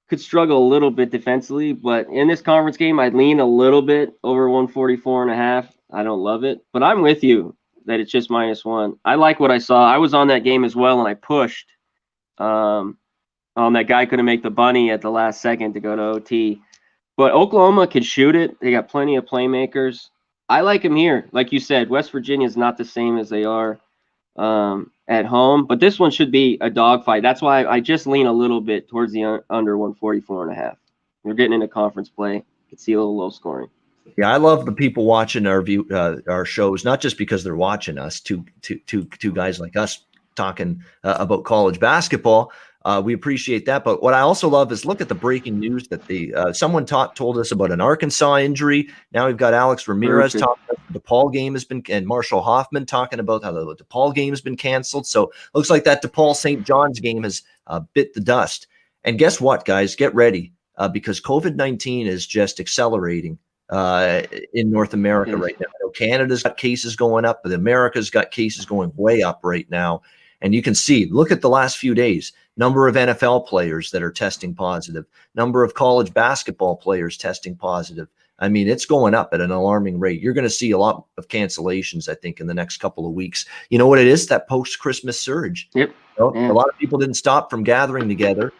could struggle a little bit defensively, but in this conference game, I'd lean a little bit over 144.5. I don't love it, but I'm with you that it's just -1. I like what I saw. I was on that game as well, and I pushed. That guy couldn't make the bunny at the last second to go to OT. But Oklahoma can shoot it. They got plenty of playmakers. I like them here. Like you said, West Virginia is not the same as they are at home, but this one should be a dogfight. That's why I just lean a little bit towards the under 144.5. We're getting into conference play. You can see a little low scoring. Yeah, I love the people watching our shows, not just because they're watching us, two guys like us talking about college basketball. We appreciate that. But what I also love is look at the breaking news that someone told us about an Arkansas injury. Now we've got Alex Ramirez talking about the DePaul game has been, and Marshall Hoffman talking about how the DePaul game has been canceled. So looks like that DePaul St. John's game has bit the dust. And guess what, guys? Get ready because COVID-19 is just accelerating in North America right now. I know Canada's got cases going up, but America's got cases going way up right now. And you can see, look at the last few days, number of NFL players that are testing positive, number of college basketball players testing positive. I mean, it's going up at an alarming rate. You're going to see a lot of cancellations, I think, in the next couple of weeks. You know what it is? That post-Christmas surge. Yep. You know, a lot of people didn't stop from gathering together.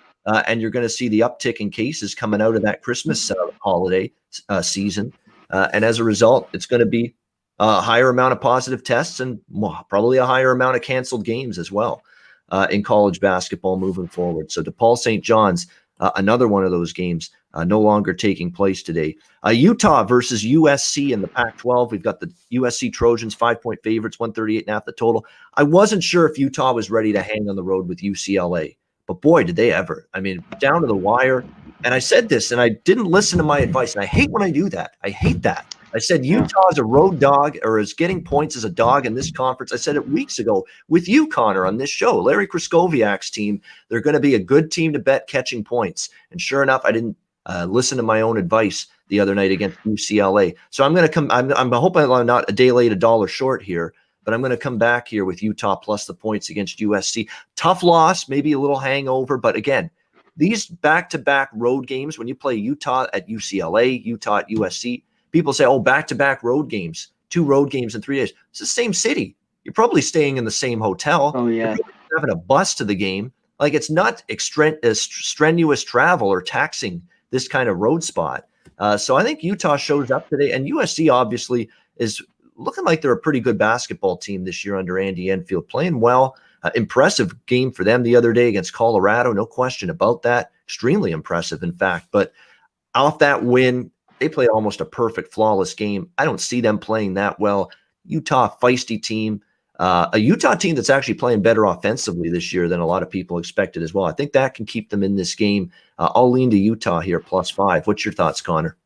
And you're going to see the uptick in cases coming out of that Christmas holiday season. And as a result, it's going to be a higher amount of positive tests and probably a higher amount of canceled games as well in college basketball moving forward. So DePaul St. John's, another one of those games no longer taking place today. Utah versus USC in the Pac-12. We've got the USC Trojans 5-point favorites, 138.5 the total. I wasn't sure if Utah was ready to hang on the road with UCLA. But boy, did they ever. I mean, down to the wire. And I said this, and I didn't listen to my advice. And I hate when I do that. I hate that. I said Utah is a road dog or is getting points as a dog in this conference. I said it weeks ago with you, Connor, on this show. Larry Kraskowiak's team, they're going to be a good team to bet catching points. And sure enough, I didn't listen to my own advice the other night against UCLA. So I'm going to come – I'm hoping I'm not a day late, a dollar short here. But I'm going to come back here with Utah plus the points against USC. Tough loss, maybe a little hangover. But again, these back-to-back road games, when you play Utah at UCLA, Utah at USC, people say, oh, back-to-back road games, 2 road games in 3 days. It's the same city. You're probably staying in the same hotel. Oh, yeah. You're having a bus to the game. Like, it's not strenuous travel or taxing this kind of road spot. So I think Utah shows up today. And USC obviously is – looking like they're a pretty good basketball team this year under Andy Enfield, playing well. Impressive game for them the other day against Colorado, no question about that. Extremely impressive, in fact. But off that win, they played almost a perfect, flawless game. I don't see them playing that well. Utah, feisty team. A Utah team that's actually playing better offensively this year than a lot of people expected as well. I think that can keep them in this game. I'll lean to Utah here, +5. What's your thoughts, Connor?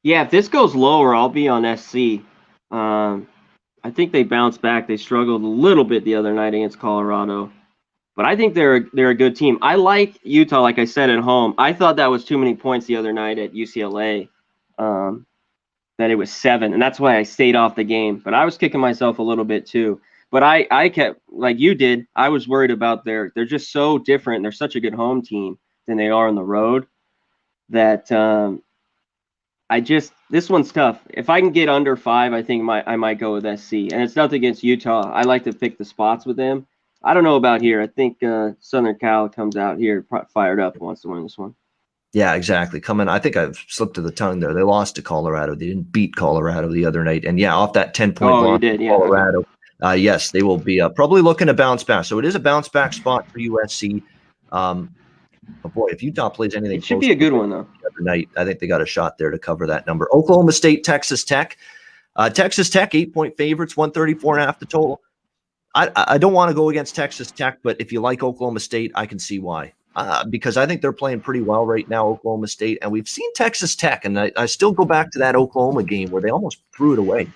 Yeah, if this goes lower, I'll be on SC. I think they bounced back. They struggled a little bit the other night against Colorado. But I think they're a good team. I like Utah, like I said, at home. I thought that was too many points the other night at UCLA, that it was 7, and that's why I stayed off the game. But I was kicking myself a little bit too. But I kept, like you did, I was worried about they're just so different. They're such a good home team than they are on the road that this one's tough. If I can get under 5, I think I might go with SC. And it's nothing against Utah. I like to pick the spots with them. I don't know about here. I think Southern Cal comes out here fired up and wants to win this one. Yeah, exactly. I think I've slipped to the tongue there. They lost to Colorado. They didn't beat Colorado the other night. And yeah, off that 10-point loss to Colorado, yes, they will be probably looking to bounce back. So it is a bounce back spot for USC. But boy, if Utah plays anything, it should be a good one though. The other night, I think they got a shot there to cover that number. Oklahoma State, Texas Tech. Texas Tech 8-point favorites, 134.5 the total. I don't want to go against Texas Tech, but if you like Oklahoma State, I can see why. Because I think they're playing pretty well right now, Oklahoma State, and we've seen Texas Tech, and I still go back to that Oklahoma game where they almost threw it away.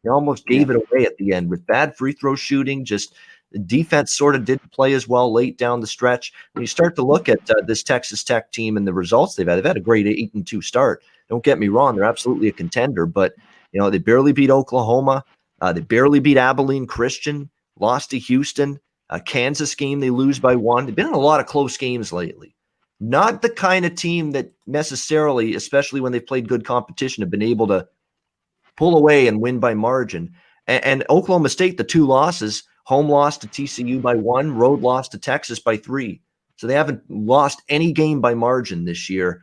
They almost gave it away at the end with bad free throw shooting. Just the defense sort of didn't play as well late down the stretch. When you start to look at this Texas Tech team and the results they've had a great 8-2 start. Don't get me wrong; they're absolutely a contender, but they barely beat Oklahoma. They barely beat Abilene Christian. Lost to Houston. Kansas game, they lose by 1. They've been in a lot of close games lately. Not the kind of team that necessarily, especially when they've played good competition, have been able to pull away and win by margin. And Oklahoma State, the 2 losses, home loss to TCU by 1, road loss to Texas by 3. So they haven't lost any game by margin this year.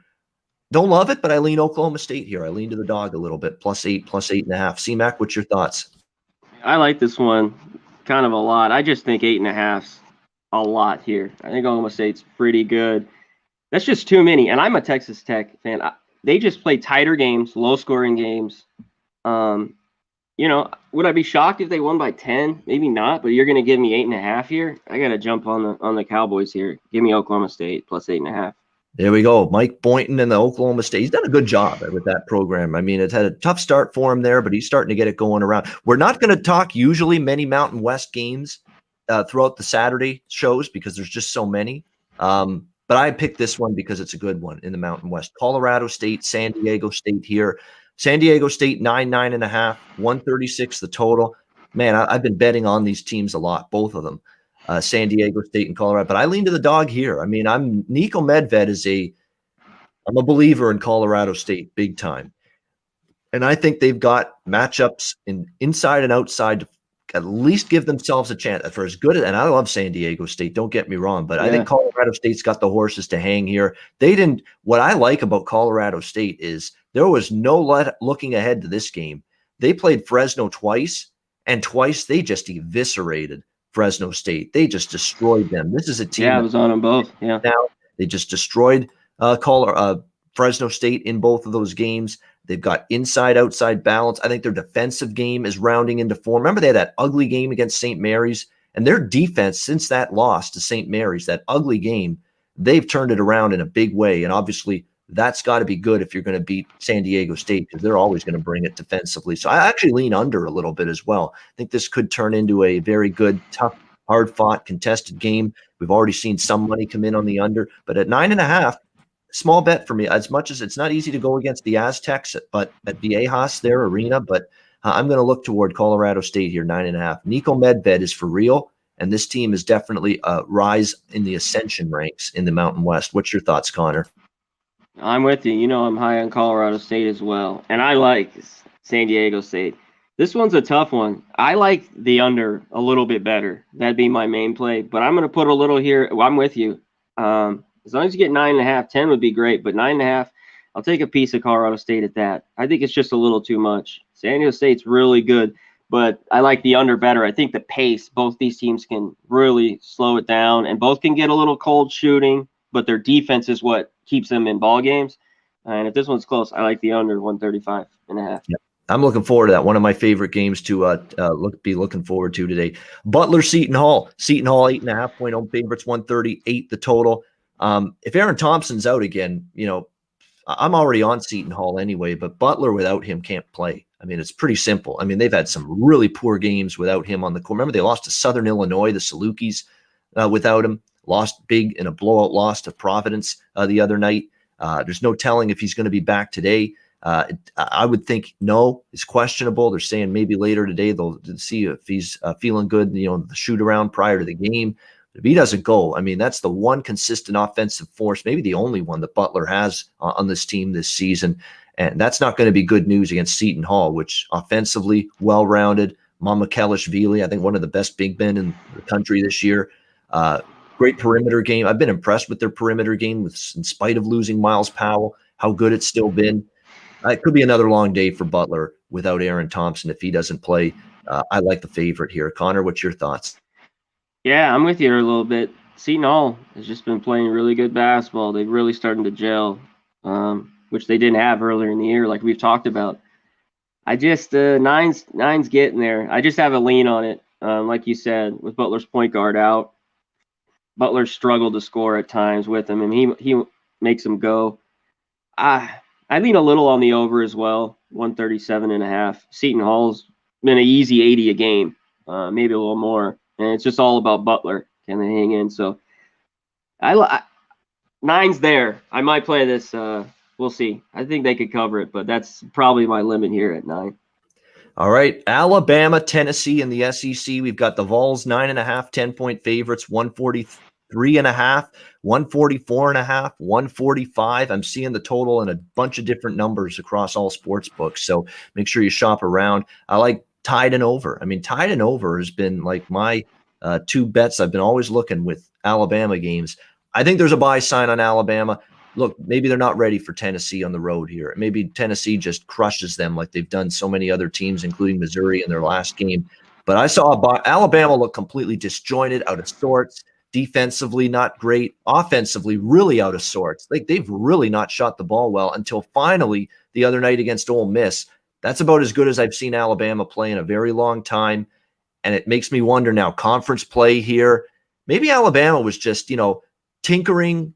Don't love it, but I lean Oklahoma State here. I lean to the dog a little bit, +8, +8.5. C-Mac, what's your thoughts? I like this one. Kind of a lot. I just think 8.5's a lot here. I think Oklahoma State's pretty good. That's just too many. And I'm a Texas Tech fan. They just play tighter games, low-scoring games. Would I be shocked if they won by 10? Maybe not. But you're going to give me 8.5 here. I got to jump on the Cowboys here. Give me Oklahoma State +8.5. There we go. Mike Boynton and the Oklahoma State. He's done a good job with that program. I mean, it's had a tough start for him there, but he's starting to get it going around. We're not going to talk usually many Mountain West games throughout the Saturday shows because there's just so many. But I picked this one because it's a good one in the Mountain West. Colorado State, San Diego State here. San Diego State 9.5, 136 the total. Man, I've been betting on these teams a lot, both of them. San Diego State and Colorado, but I lean to the dog here. I mean, Nico Medved I'm a believer in Colorado State big time. And I think they've got matchups inside and outside to at least give themselves a chance for as good. And I love San Diego State. Don't get me wrong, but I think Colorado State's got the horses to hang here. What I like about Colorado State is there was no looking ahead to this game. They played Fresno twice, and twice they just eviscerated Fresno State. They just destroyed them. This is a team. Yeah, I was on them both. Yeah. Now they just destroyed Fresno State in both of those games. They've got inside-outside balance. I think their defensive game is rounding into form. Remember, they had that ugly game against St. Mary's, and their defense, since that loss to St. Mary's, that ugly game, they've turned it around in a big way. And obviously, that's got to be good if you're going to beat San Diego State because they're always going to bring it defensively. So I actually lean under a little bit as well. I think this could turn into a very good, tough, hard-fought, contested game. We've already seen some money come in on the under, but at 9.5, small bet for me. As much as it's not easy to go against the Aztecs, but at Viejas, their arena, but I'm going to look toward Colorado State here, 9.5. Nico Medved is for real, and this team is definitely a rise in the ascension ranks in the Mountain West. What's your thoughts, Connor? I'm with you. I'm high on Colorado State as well, and I like San Diego State. This one's a tough one. I like the under a little bit better. That'd be my main play, but I'm going to put a little here. I'm with you. As long as you get 9.5, 10 would be great, but 9.5, I'll take a piece of Colorado State at that. I think it's just a little too much. San Diego State's really good, but I like the under better. I think the pace, both these teams can really slow it down, and both can get a little cold shooting, but their defense is what keeps them in ball games. And if this one's close, I like the under 135.5. Yep. I'm looking forward to that. One of my favorite games to be looking forward to today. Butler, Seton Hall. Seton Hall, 8.5-point home favorites, 138 the total. If Aaron Thompson's out again, I'm already on Seton Hall anyway, but Butler without him can't play. I mean, it's pretty simple. I mean, they've had some really poor games without him on the court. Remember, they lost to Southern Illinois, the Salukis, without him. Lost big in a blowout loss to Providence the other night. There's no telling if he's going to be back today. I would think no, it's questionable. They're saying maybe later today they'll see if he's feeling good, the shoot around prior to the game. But if he doesn't go, I mean, that's the one consistent offensive force, maybe the only one that Butler has on this team this season. And that's not going to be good news against Seton Hall, which offensively well-rounded. Mamukelashvili, I think one of the best big men in the country this year. Great perimeter game. I've been impressed with their perimeter game in spite of losing Miles Powell, how good it's still been. It could be another long day for Butler without Aaron Thompson if he doesn't play. I like the favorite here. Connor, what's your thoughts? Yeah, I'm with you a little bit. Seton Hall has just been playing really good basketball. They're really starting to gel, which they didn't have earlier in the year, like we've talked about. I just nine's getting there. I just have a lean on it, like you said, with Butler's point guard out. Butler struggled to score at times with him, and he makes him go. I lean a little on the over as well, 137.5. Seton Hall's been an easy 80 a game, maybe a little more, and it's just all about Butler. Can they hang in? So nine's there. I might play this. We'll see. I think they could cover it, but that's probably my limit here at 9. All right, Alabama, Tennessee in the SEC. We've got the Vols 9.5, 10-point favorites, 143.5, 144.5, 145. I'm seeing the total in a bunch of different numbers across all sports books, so make sure you shop around. I like Tide and over. I mean, Tide and over has been like my two bets I've been always looking with Alabama games. I think there's a buy sign on Alabama. Look, maybe they're not ready for Tennessee on the road here. Maybe Tennessee just crushes them like they've done so many other teams, including Missouri in their last game. But I saw Alabama look completely disjointed, out of sorts. Defensively, not great. Offensively, really out of sorts. They've really not shot the ball well until finally the other night against Ole Miss. That's about as good as I've seen Alabama play in a very long time. And it makes me wonder now, conference play here. Maybe Alabama was just, tinkering,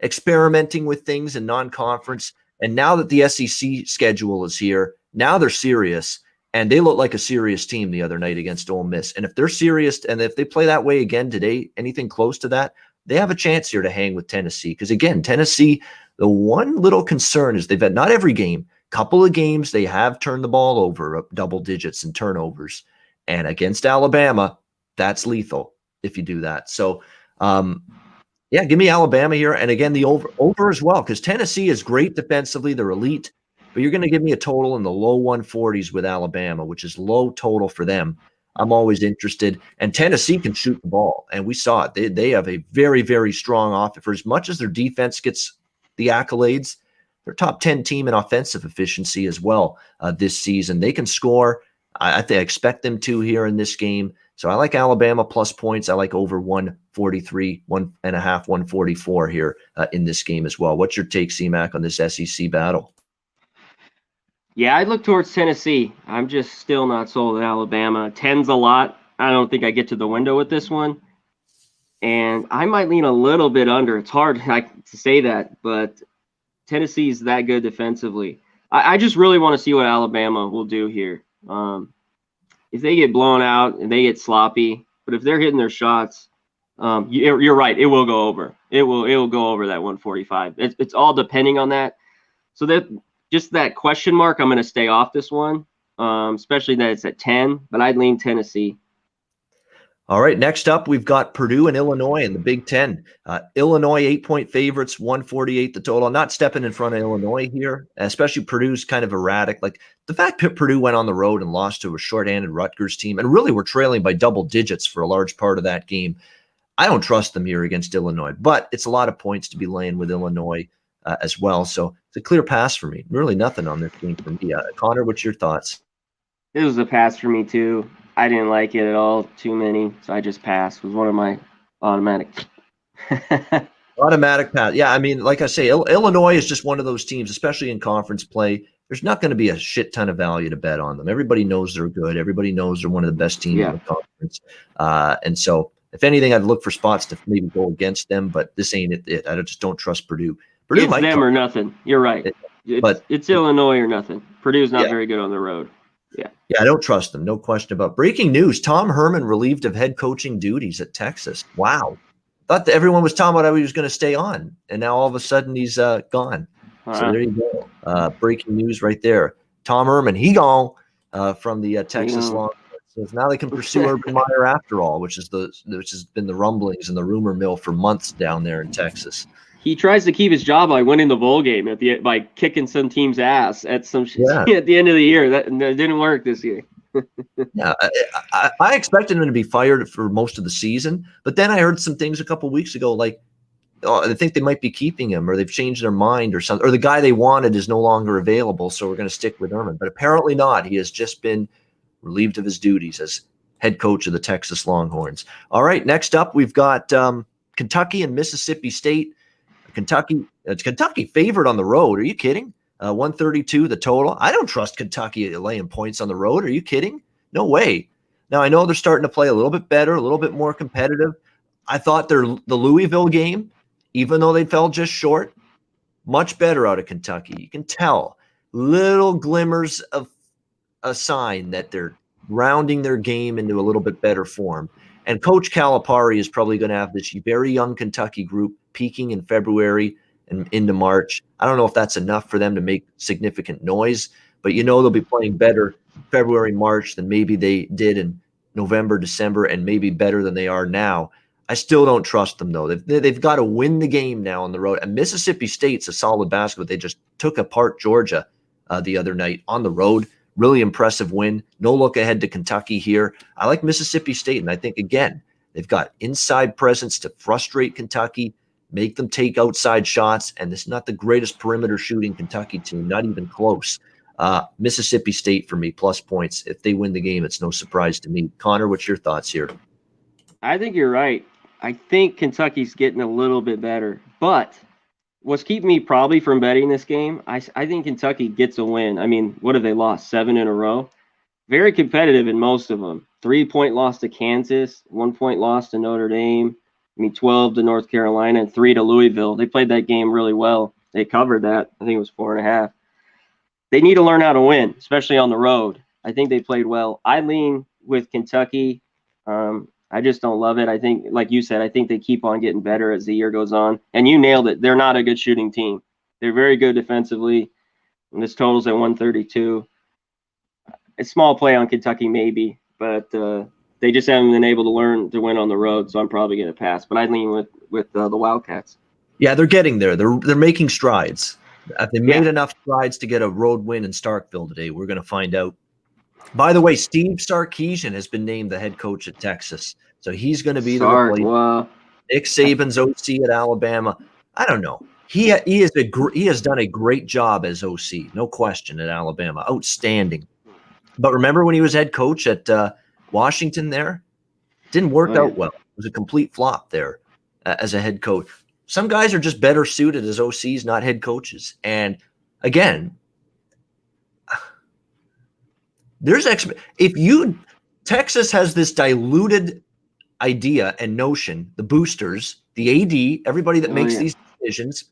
experimenting with things in non-conference. And now that the SEC schedule is here, now they're serious. And they look like a serious team the other night against Ole Miss. And if they're serious, and if they play that way again today, anything close to that, they have a chance here to hang with Tennessee. Because again, Tennessee, the one little concern is they've had not every game, couple of games, they have turned the ball over up double digits in turnovers. And against Alabama, that's lethal if you do that. So, yeah, give me Alabama here. And again, the over as well, because Tennessee is great defensively. They're elite. But you're going to give me a total in the low 140s with Alabama, which is low total for them. I'm always interested. And Tennessee can shoot the ball. And we saw it. They have a very, very strong offense. For as much as their defense gets the accolades, they're top 10 team in offensive efficiency as well this season. They can score. I expect them to here in this game. So I like Alabama plus points. I like over 143, 1.5, 144 here in this game as well. What's your take, C-Mac, on this SEC battle? Yeah, I'd look towards Tennessee. I'm just still not sold at Alabama. 10's a lot. I don't think I get to the window with this one. And I might lean a little bit under. It's hard to say that, but Tennessee's that good defensively. I just really want to see what Alabama will do here. If they get blown out and they get sloppy, but if they're hitting their shots, you're right. It will go over. It will go over that 145. It's all depending on that. So that just that question mark, I'm going to stay off this one, especially that it's at 10. But I'd lean Tennessee. All right, next up, we've got Purdue and Illinois in the Big Ten. Illinois, 8-point favorites, 148 the total. I'm not stepping in front of Illinois here, especially Purdue's kind of erratic. Like the fact that Purdue went on the road and lost to a shorthanded Rutgers team, and really were trailing by double digits for a large part of that game. I don't trust them here against Illinois, but it's a lot of points to be laying with Illinois as well. So it's a clear pass for me. Really nothing on this game for me. Connor, what's your thoughts? It was a pass for me too. I didn't like it at all. Too many, so I just passed. It was one of my automatic. Automatic pass. Yeah, I mean, like I say, Illinois is just one of those teams, especially in conference play. There's not going to be a shit ton of value to bet on them. Everybody knows they're good. Everybody knows they're one of the best teams in the conference. And so, if anything, I'd look for spots to maybe go against them, but this ain't it. I just don't trust Purdue. Purdue it's might them or nothing. You're right. It's Illinois or nothing. Purdue's not very good on the road. Yeah, I don't trust them. No question about. Breaking news: Tom Herman relieved of head coaching duties at Texas. Wow, thought that everyone was talking about how he was going to stay on, and now all of a sudden he's gone. So there you go. Breaking news right there. Tom Herman, he gone from the Texas Longhorns. So now they can pursue Urban Meyer after all, which has been the rumblings and the rumor mill for months down there in Texas. He tries to keep his job by winning the bowl game by kicking some team's ass at at the end of the year. That didn't work this year. Yeah, I expected him to be fired for most of the season, but then I heard some things a couple of weeks ago, like, I think they might be keeping him, or they've changed their mind, or something, or the guy they wanted is no longer available, so we're going to stick with Herman. But apparently not. He has just been relieved of his duties as head coach of the Texas Longhorns. All right, next up we've got Kentucky and Mississippi State. Kentucky favored on the road. Are you kidding? 132 the total. I don't trust Kentucky laying points on the road. Are you kidding? No way. Now I know they're starting to play a little bit better, a little bit more competitive. I thought the Louisville game, even though they fell just short, much better out of Kentucky. You can tell little glimmers of a sign that they're rounding their game into a little bit better form. And Coach Calipari is probably going to have this very young Kentucky group peaking in February and into March. I don't know if that's enough for them to make significant noise, but they'll be playing better February, March than maybe they did in November, December, and maybe better than they are now. I still don't trust them, though. They've got to win the game now on the road. And Mississippi State's a solid basketball. They just took apart Georgia the other night on the road. Really impressive win. No look ahead to Kentucky here. I like Mississippi State, and I think, again, they've got inside presence to frustrate Kentucky, make them take outside shots, and this is not the greatest perimeter shooting Kentucky team, not even close. Mississippi State for me, plus points. If they win the game, it's no surprise to me. Connor, what's your thoughts here? I think you're right. I think Kentucky's getting a little bit better, but what's keeping me probably from betting this game, I think Kentucky gets a win. I mean, what have they lost? 7 in a row? Very competitive in most of them. 3-point loss to Kansas, 1-point loss to Notre Dame, 12 to North Carolina, and 3 to Louisville. They played that game really well. They covered that. I think it was 4.5. They need to learn how to win, especially on the road. I think they played well. I lean with Kentucky. I just don't love it. I think, like you said, I think they keep on getting better as the year goes on. And you nailed it. They're not a good shooting team. They're very good defensively. And this total's at 132. A small play on Kentucky maybe, but they just haven't been able to learn to win on the road, so I'm probably going to pass. But I lean with the Wildcats. Yeah, they're getting there. They're making strides. If they made enough strides to get a road win in Starkville today, we're going to find out. By the way, Steve Sarkisian has been named the head coach at Texas, so he's going to be the replacement. Wow. Nick Saban's OC at Alabama. I don't know. He has done a great job as OC, no question, at Alabama. Outstanding. But remember when he was head coach at Washington there? Didn't work out well. It was a complete flop there as a head coach. Some guys are just better suited as OCs, not head coaches. And again, Texas has this diluted idea and notion, the boosters, the AD, everybody that makes these decisions,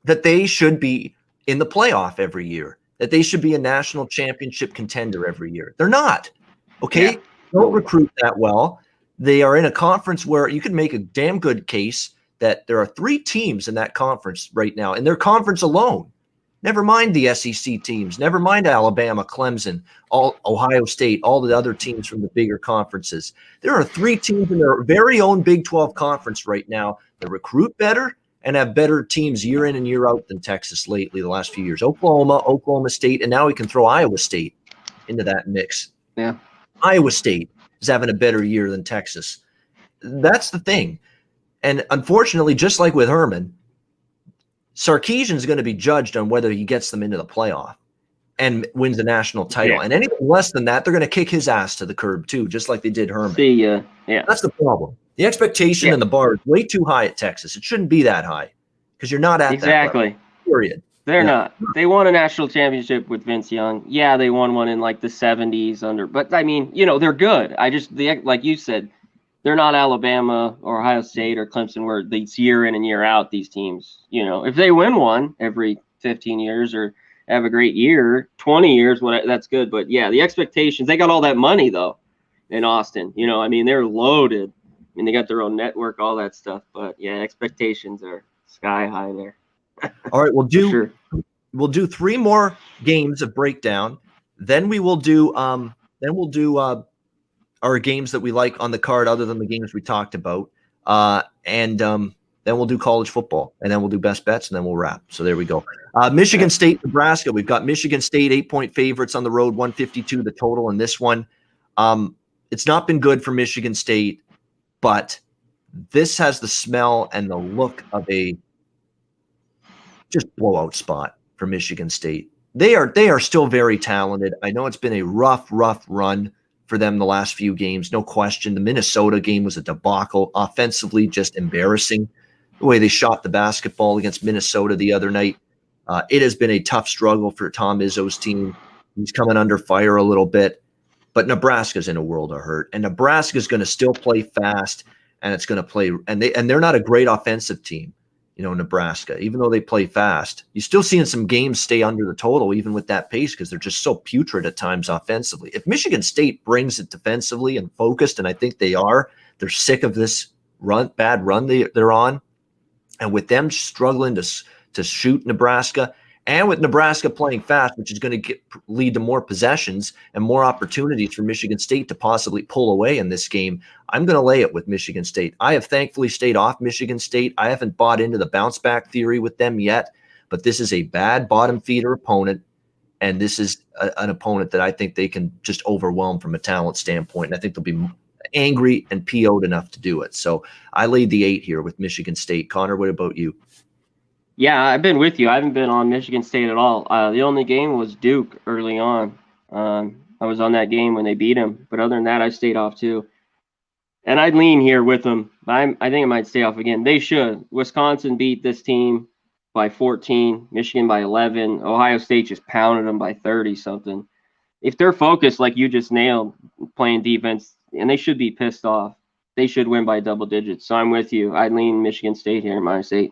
that they should be in the playoff every year, that they should be a national championship contender every year. They're not. Okay? Don't recruit that well. They are in a conference where you could make a damn good case that there are 3 teams in that conference right now, in their conference alone. Never mind the SEC teams. Never mind Alabama, Clemson, all Ohio State, all the other teams from the bigger conferences. There are 3 teams in their very own Big 12 conference right now that recruit better and have better teams year in and year out than Texas lately the last few years. Oklahoma State, and now we can throw Iowa State into that mix. Yeah. Iowa State is having a better year than Texas. That's the thing. And unfortunately, just like with Herman, Sarkisian is going to be judged on whether he gets them into the playoff and wins the national title. Yeah. And anything less than that, they're going to kick his ass to the curb too, just like they did Herman. That's the problem. The expectation and the bar is way too high at Texas. It shouldn't be that high because you're not at that level, period. They're not. They won a national championship with Vince Young. Yeah, they won one in like the 70s but I mean, they're good. Like you said, they're not Alabama or Ohio State or Clemson where it's year in and year out, these teams. If they win one every 15 years and have a great year, 20 years, that's good. But yeah, the expectations, they got all that money though in Austin. You know, I mean, they're loaded. I mean, they got their own network, all that stuff. But yeah, expectations are sky high there. All right, Sure. we'll do 3 more games of breakdown. Then we'll do our games that we like on the card other than the games we talked about. And then we'll do college football, and then we'll do best bets, and then we'll wrap. So there we go. Michigan State, Nebraska. We've got Michigan State 8-point favorites on the road, 152 the total in this one. It's not been good for Michigan State, but this has the smell and the look of a just blowout spot for Michigan State. They are still very talented. I know it's been a rough run for them the last few games, no question. The Minnesota game was a debacle, offensively just embarrassing. The way they shot the basketball against Minnesota the other night. It has been a tough struggle for Tom Izzo's team. He's coming under fire a little bit, but Nebraska's in a world of hurt, and Nebraska's going to still play fast, and it's going to play, and they're not a great offensive team. You know, Nebraska, even though they play fast, you're still seeing some games stay under the total, even with that pace, because they're just so putrid at times offensively. If Michigan State brings it defensively and focused, and I think they are, they're sick of this bad run they're on. And with them struggling to shoot Nebraska, and with Nebraska playing fast, which is going to lead to more possessions and more opportunities for Michigan State to possibly pull away in this game, I'm going to lay it with Michigan State. I have thankfully stayed off Michigan State. I haven't bought into the bounce back theory with them yet, but this is a bad bottom feeder opponent, and this is an opponent that I think they can just overwhelm from a talent standpoint, and I think they'll be angry and PO'd enough to do it. So I laid the 8 here with Michigan State. Connor, what about you? Yeah, I've been with you. I haven't been on Michigan State at all. The only game was Duke early on. I was on that game when they beat them. But other than that, I stayed off too. And I'd lean here with them. I think I might stay off again. They should. Wisconsin beat this team by 14, Michigan by 11. Ohio State just pounded them by 30-something. If they're focused, like you just nailed, playing defense, and they should be pissed off, they should win by double digits. So I'm with you. I'd lean Michigan State here, -8.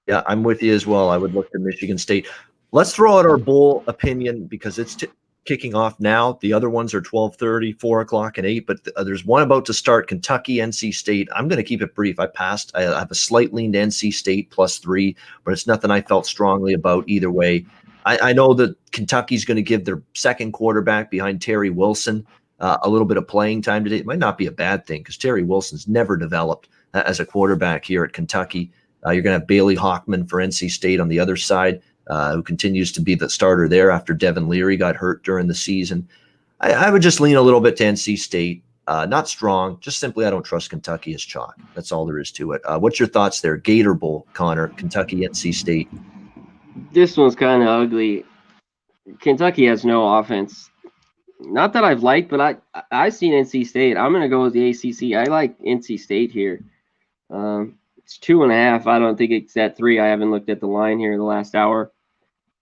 Yeah, I'm with you as well. I would look to Michigan State. Let's throw out our bowl opinion because it's kicking off now. The other ones are 12:30, 4 o'clock, and 8, but there's one about to start, Kentucky, NC State. I'm going to keep it brief. I passed. I have a slight lean to NC State +3, but it's nothing I felt strongly about either way. I know that Kentucky's going to give their second quarterback behind Terry Wilson a little bit of playing time today. It might not be a bad thing because Terry Wilson's never developed as a quarterback here at Kentucky. You're going to have Bailey Hockman for NC State on the other side, who continues to be the starter there after Devin Leary got hurt during the season. I would just lean a little bit to NC State. Not strong, just simply I don't trust Kentucky as chalk. That's all there is to it. What's your thoughts there? Gator Bowl, Connor, Kentucky, NC State. This one's kind of ugly. Kentucky has no offense. Not that I've liked, but I've seen NC State. I'm going to go with the ACC. I like NC State here. It's 2.5. I don't think it's at 3. I haven't looked at the line here in the last hour.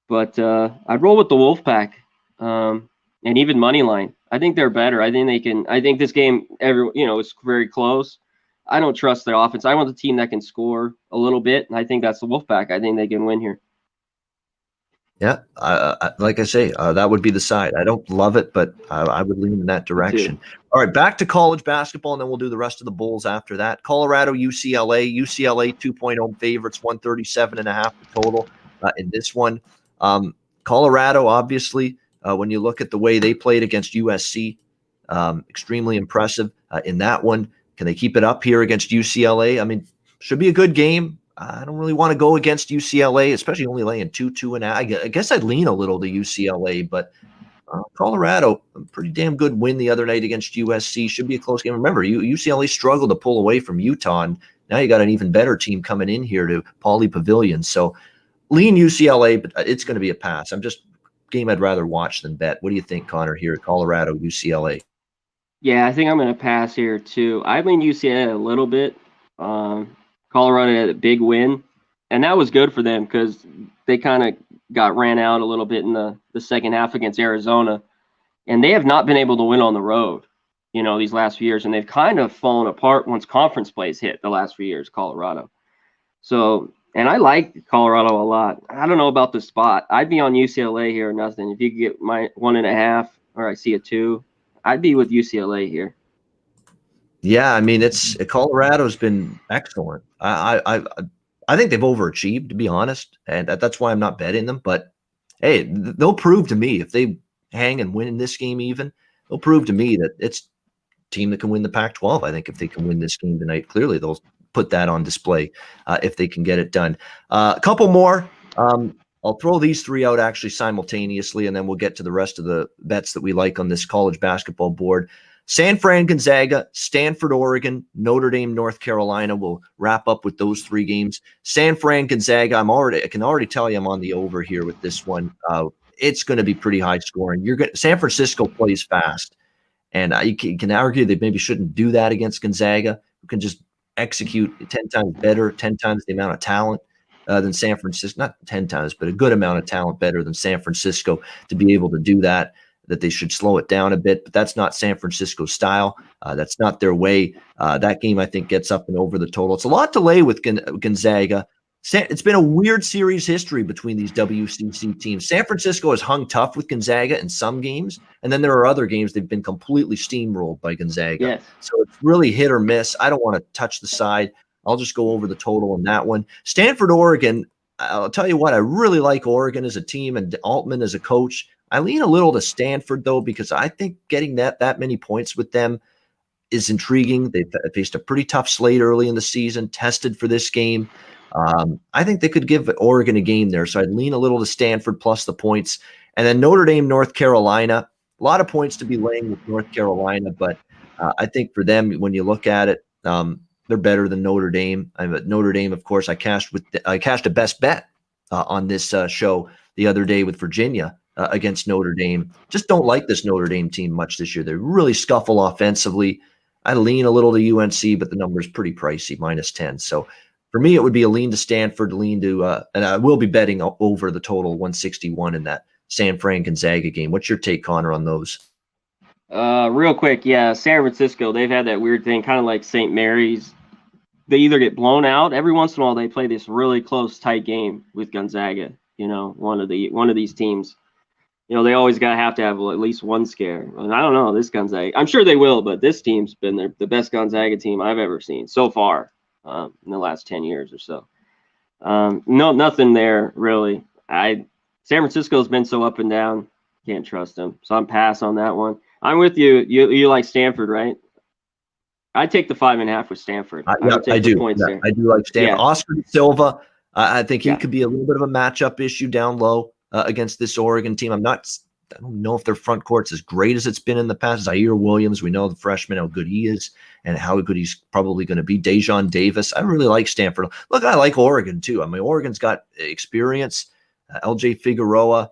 But I'd roll with the Wolfpack and even money line. I think they're better. I think they can. I think this game, is very close. I don't trust their offense. I want the team that can score a little bit, and I think that's the Wolfpack. I think they can win here. Yeah, like I say, that would be the side. I don't love it, but I would lean in that direction. All right, back to college basketball, and then we'll do the rest of the bowls after that. Colorado, UCLA. UCLA 2.0 favorites, 137.5 total in this one. Colorado, obviously, when you look at the way they played against USC, extremely impressive in that one. Can they keep it up here against UCLA? I mean, should be a good game. I don't really want to go against UCLA, especially only laying 2.5. I guess I'd lean a little to UCLA, but Colorado, a pretty damn good win the other night against USC. Should be a close game. Remember, UCLA struggled to pull away from Utah, and now you got an even better team coming in here to Pauley Pavilion. So lean UCLA, but it's going to be a pass. I'm just game I'd rather watch than bet. What do you think, Connor, here at Colorado, UCLA? Yeah, I think I'm going to pass here too. I lean UCLA a little bit. Colorado had a big win, and that was good for them because they kind of got ran out a little bit in the second half against Arizona, and they have not been able to win on the road, these last few years, and they've kind of fallen apart once conference plays hit the last few years, Colorado. So And I like Colorado a lot. I don't know about the spot. I'd be on UCLA here or nothing. If you could get my 1.5, or I see a 2, I'd be with UCLA here. Yeah, I mean, it's Colorado's been excellent. I think they've overachieved, to be honest, and that's why I'm not betting them. But hey, they'll prove to me if they hang and win in this game. Even they'll prove to me that it's a team that can win the Pac-12. I think if they can win this game tonight, clearly they'll put that on display if they can get it done. A couple more. I'll throw these three out actually simultaneously, and then we'll get to the rest of the bets that we like on this college basketball board. San Fran, Gonzaga, Stanford, Oregon, Notre Dame, North Carolina. We'll wrap up with those three games. San Fran, Gonzaga. I can already tell you I'm on the over here with this one. It's going to be pretty high scoring. San Francisco plays fast, and you can argue they maybe shouldn't do that against Gonzaga, who can just execute 10 times better, 10 times the amount of talent than San Francisco. Not 10 times, but a good amount of talent better than San Francisco to be able to do that. That they should slow it down a bit, but that's not San Francisco's style. That's not their way. That game, I think, gets up and over the total. It's a lot to lay with Gonzaga. It's been a weird series history between these WCC teams. San Francisco has hung tough with Gonzaga in some games, and then there are other games they've been completely steamrolled by Gonzaga. Yes. So it's really hit or miss. I don't want to touch the side. I'll just go over the total on that one. Stanford, Oregon, I'll tell you what, I really like Oregon as a team and Altman as a coach. I lean a little to Stanford, though, because I think getting that many points with them is intriguing. They faced a pretty tough slate early in the season, tested for this game. I think they could give Oregon a game there, so I'd lean a little to Stanford plus the points. And then Notre Dame, North Carolina, a lot of points to be laying with North Carolina, but I think for them, when you look at it, they're better than Notre Dame. Notre Dame, of course, I cashed a best bet on this show the other day with Virginia. Against Notre Dame. Just don't like this Notre Dame team much this year. They really scuffle offensively. I lean a little to UNC, but the number is pretty pricey, -10. So for me, it would be a lean to Stanford, and I will be betting over the total 161 in that San Fran Gonzaga game. What's your take, Connor, on those? Real quick, yeah, San Francisco, they've had that weird thing, kind of like St. Mary's. They either get blown out. Every once in a while, they play this really close, tight game with Gonzaga. One of these teams. They always have to have at least one scare. And I don't know, this Gonzaga. I'm sure they will, but this team's been the best Gonzaga team I've ever seen so far in the last 10 years or so. Nothing there, really. San Francisco's been so up and down. Can't trust them. So I'm pass on that one. I'm with you. You like Stanford, right? I'd take the 5.5 with Stanford. I do. I do like Stanford. Yeah. Oscar Silva, I think he could be a little bit of a matchup issue down low. Against this Oregon team. I don't know if their front court's as great as it's been in the past. Zaire Williams, we know the freshman, how good he is and how good he's probably going to be. Dejon Davis. I really like Stanford. Look, I like Oregon too. I mean, Oregon's got experience. LJ Figueroa,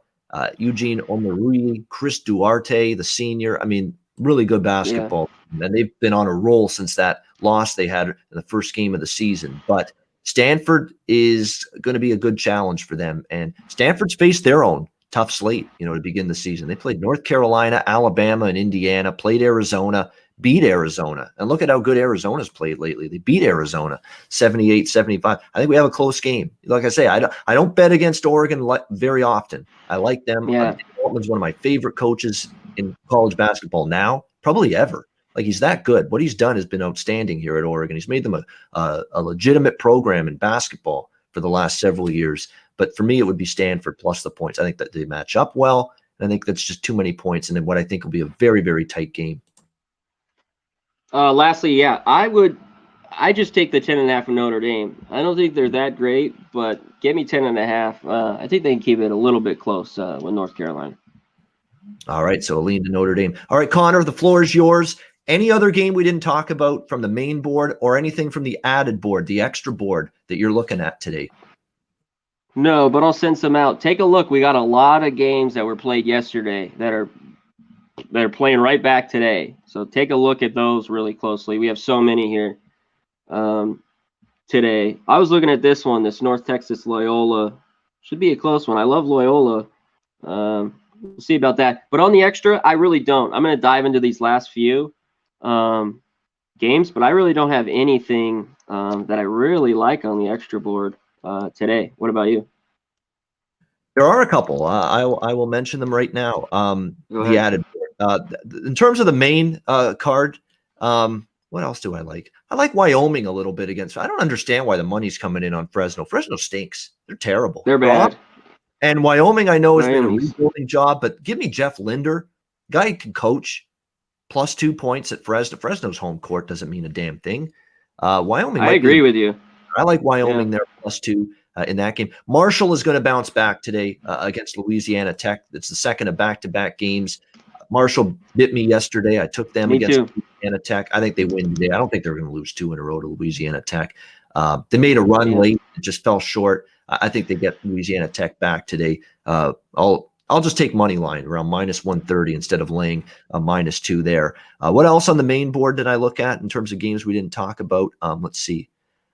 Eugene Omoruyi, Chris Duarte, the senior. I mean, really good basketball. Yeah. And they've been on a roll since that loss they had in the first game of the season. But Stanford is going to be a good challenge for them. And Stanford's faced their own tough slate, to begin the season. They played North Carolina, Alabama, and Indiana, played Arizona, beat Arizona. And look at how good Arizona's played lately. They beat Arizona 78-75. I think we have a close game. Like I say, I don't bet against Oregon very often. I like them. Yeah. Altman's one of my favorite coaches in college basketball now, probably ever. Like, he's that good. What he's done has been outstanding here at Oregon. He's made them a legitimate program in basketball for the last several years. But for me, it would be Stanford plus the points. I think that they match up well. And I think that's just too many points. And then what I think will be a very, very tight game. Lastly, yeah, I just take the 10.5 from Notre Dame. I don't think they're that great, but give me 10.5. I think they can keep it a little bit close with North Carolina. All right, so a lean to Notre Dame. All right, Connor, the floor is yours. Any other game we didn't talk about from the main board or anything from the added board, the extra board that you're looking at today? No, but I'll send some out. Take a look. We got a lot of games that were played yesterday that are playing right back today. So take a look at those really closely. We have so many here today. I was looking at this one, this North Texas Loyola. Should be a close one. I love Loyola. We'll see about that. But on the extra, I really don't. I'm going to dive into these last few games, but I really don't have anything that I really like on the extra board. today. What about you? There are a couple. I will mention them right now. Go The ahead. added in terms of the main card. What else do I like? I like Wyoming a little bit against. I don't understand why the money's coming in on Fresno. Fresno stinks. They're terrible. They're bad. And Wyoming, I know, has been a Wyoming's. rebuilding job, but give me Jeff Linder. Guy can coach. Plus 2 points at Fresno. Fresno's home court doesn't mean a damn thing. Wyoming. I agree with you. I like Wyoming Yeah. there +2 in that game. Marshall is going to bounce back today against Louisiana Tech. It's the second of back-to-back games. Marshall bit me yesterday. I took them Me against too. Louisiana Tech. I think they win today. I don't think they're going to lose 2 in a row to Louisiana Tech. They made a run late. It just fell short. I think they get Louisiana Tech back today. I'll just take money line around -130 instead of laying a -2 there. What else on the main board did I look at in terms of games we didn't talk about? Let's see.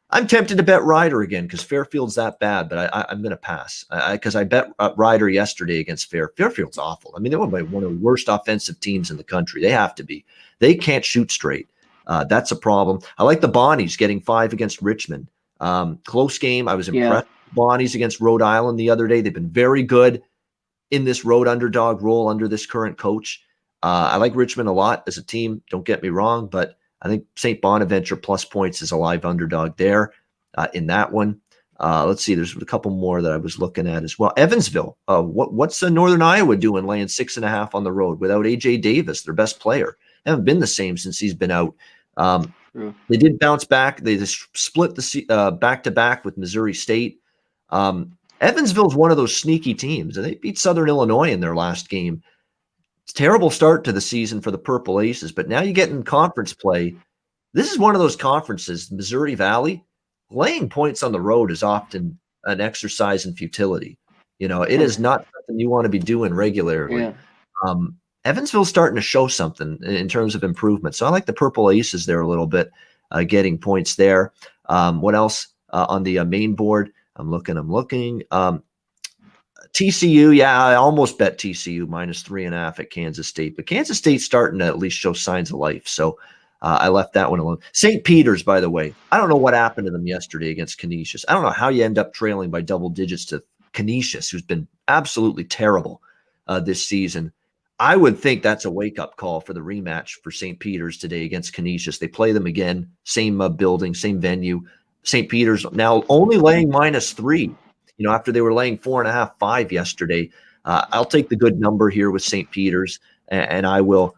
I'm tempted to bet Ryder again because Fairfield's that bad, but I'm going to pass because I bet Ryder yesterday against Fairfield's awful. I mean, they were one of the worst offensive teams in the country. They have to be. They can't shoot straight. That's a problem. I like the Bonnies getting 5 against Richmond. Close game. I was impressed with Bonnies against Rhode Island the other day. They've been very good in this road underdog role under this current coach. I like Richmond a lot as a team. Don't get me wrong, but I think St. Bonaventure plus points is a live underdog there in that one. Let's see. There's a couple more that I was looking at as well. Evansville. What's Northern Iowa doing laying 6.5 on the road without A.J. Davis, their best player? They haven't been the same since he's been out. They did bounce back. They just split the back-to-back with Missouri State. Evansville's one of those sneaky teams. They beat Southern Illinois in their last game. It's a terrible start to the season for the Purple Aces, but now you get in conference play. This is one of those conferences, Missouri Valley. Laying points on the road is often an exercise in futility. It is not something you want to be doing regularly. Yeah. Evansville's starting to show something in terms of improvement. So I like the Purple Aces there a little bit, getting points there. What else on the main board? I'm looking. TCU, I almost bet TCU -3.5 at Kansas State, but Kansas State's starting to at least show signs of life. So I left that one alone. St. Peter's, by the way, I don't know what happened to them yesterday against Canisius. I don't know how you end up trailing by double digits to Canisius, who's been absolutely terrible this season. I would think that's a wake-up call for the rematch for St. Peter's today against Canisius. They play them again, same building, same venue. St. Peter's now only laying -3. After they were laying 4.5, 5 yesterday. I'll take the good number here with St. Peter's, and I will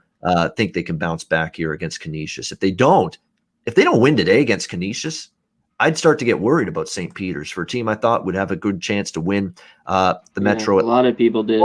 think they can bounce back here against Canisius. If they don't win today against Canisius, I'd start to get worried about St. Peter's for a team I thought would have a good chance to win the Metro. A lot of people did.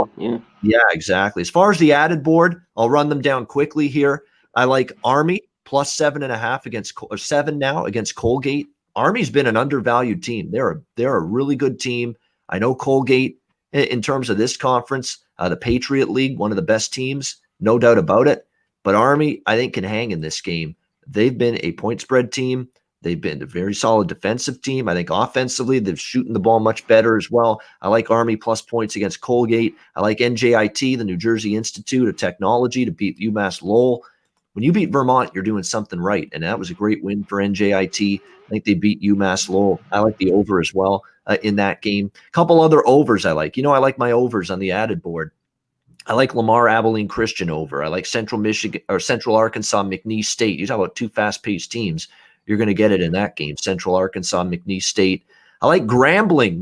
Yeah, exactly. As far as the added board, I'll run them down quickly here. I like Army plus 7.5 7 now against Colgate. Army's been an undervalued team. They're a really good team. I know Colgate, in terms of this conference, the Patriot League, one of the best teams, no doubt about it. But Army, I think, can hang in this game. They've been a point spread team. They've been a very solid defensive team. I think offensively, they're shooting the ball much better as well. I like Army plus points against Colgate. I like NJIT, the New Jersey Institute of Technology, to beat UMass Lowell. When you beat Vermont, you're doing something right, and that was a great win for NJIT. I think they beat UMass Lowell. I like the over as well in that game. A couple other overs I like. I like my overs on the added board. I like Lamar Abilene Christian over. I like Central Michigan or Central Arkansas McNeese State. You talk about two fast-paced teams. You're going to get it in that game. Central Arkansas McNeese State. I like Grambling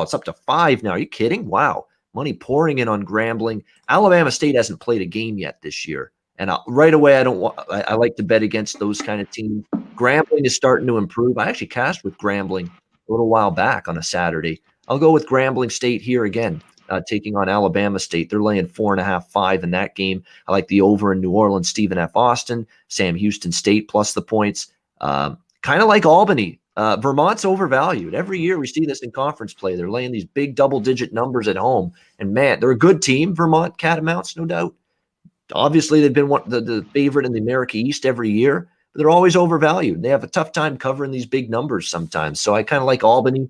it's up to 5 now. Are you kidding? Wow. Money pouring in on Grambling. Alabama State hasn't played a game yet this year. And right away, I like to bet against those kind of teams. Grambling is starting to improve. I actually cashed with Grambling a little while back on a Saturday. I'll go with Grambling State here again, taking on Alabama State. They're laying 4.5, 5 in that game. I like the over in New Orleans, Stephen F. Austin, Sam Houston State plus the points. Kind of like Albany. Vermont's overvalued. Every year we see this in conference play. They're laying these big double-digit numbers at home. And, man, they're a good team, Vermont Catamounts, no doubt. Obviously, they've been the favorite in the America East every year, but they're always overvalued. They have a tough time covering these big numbers sometimes. So I kind of like Albany,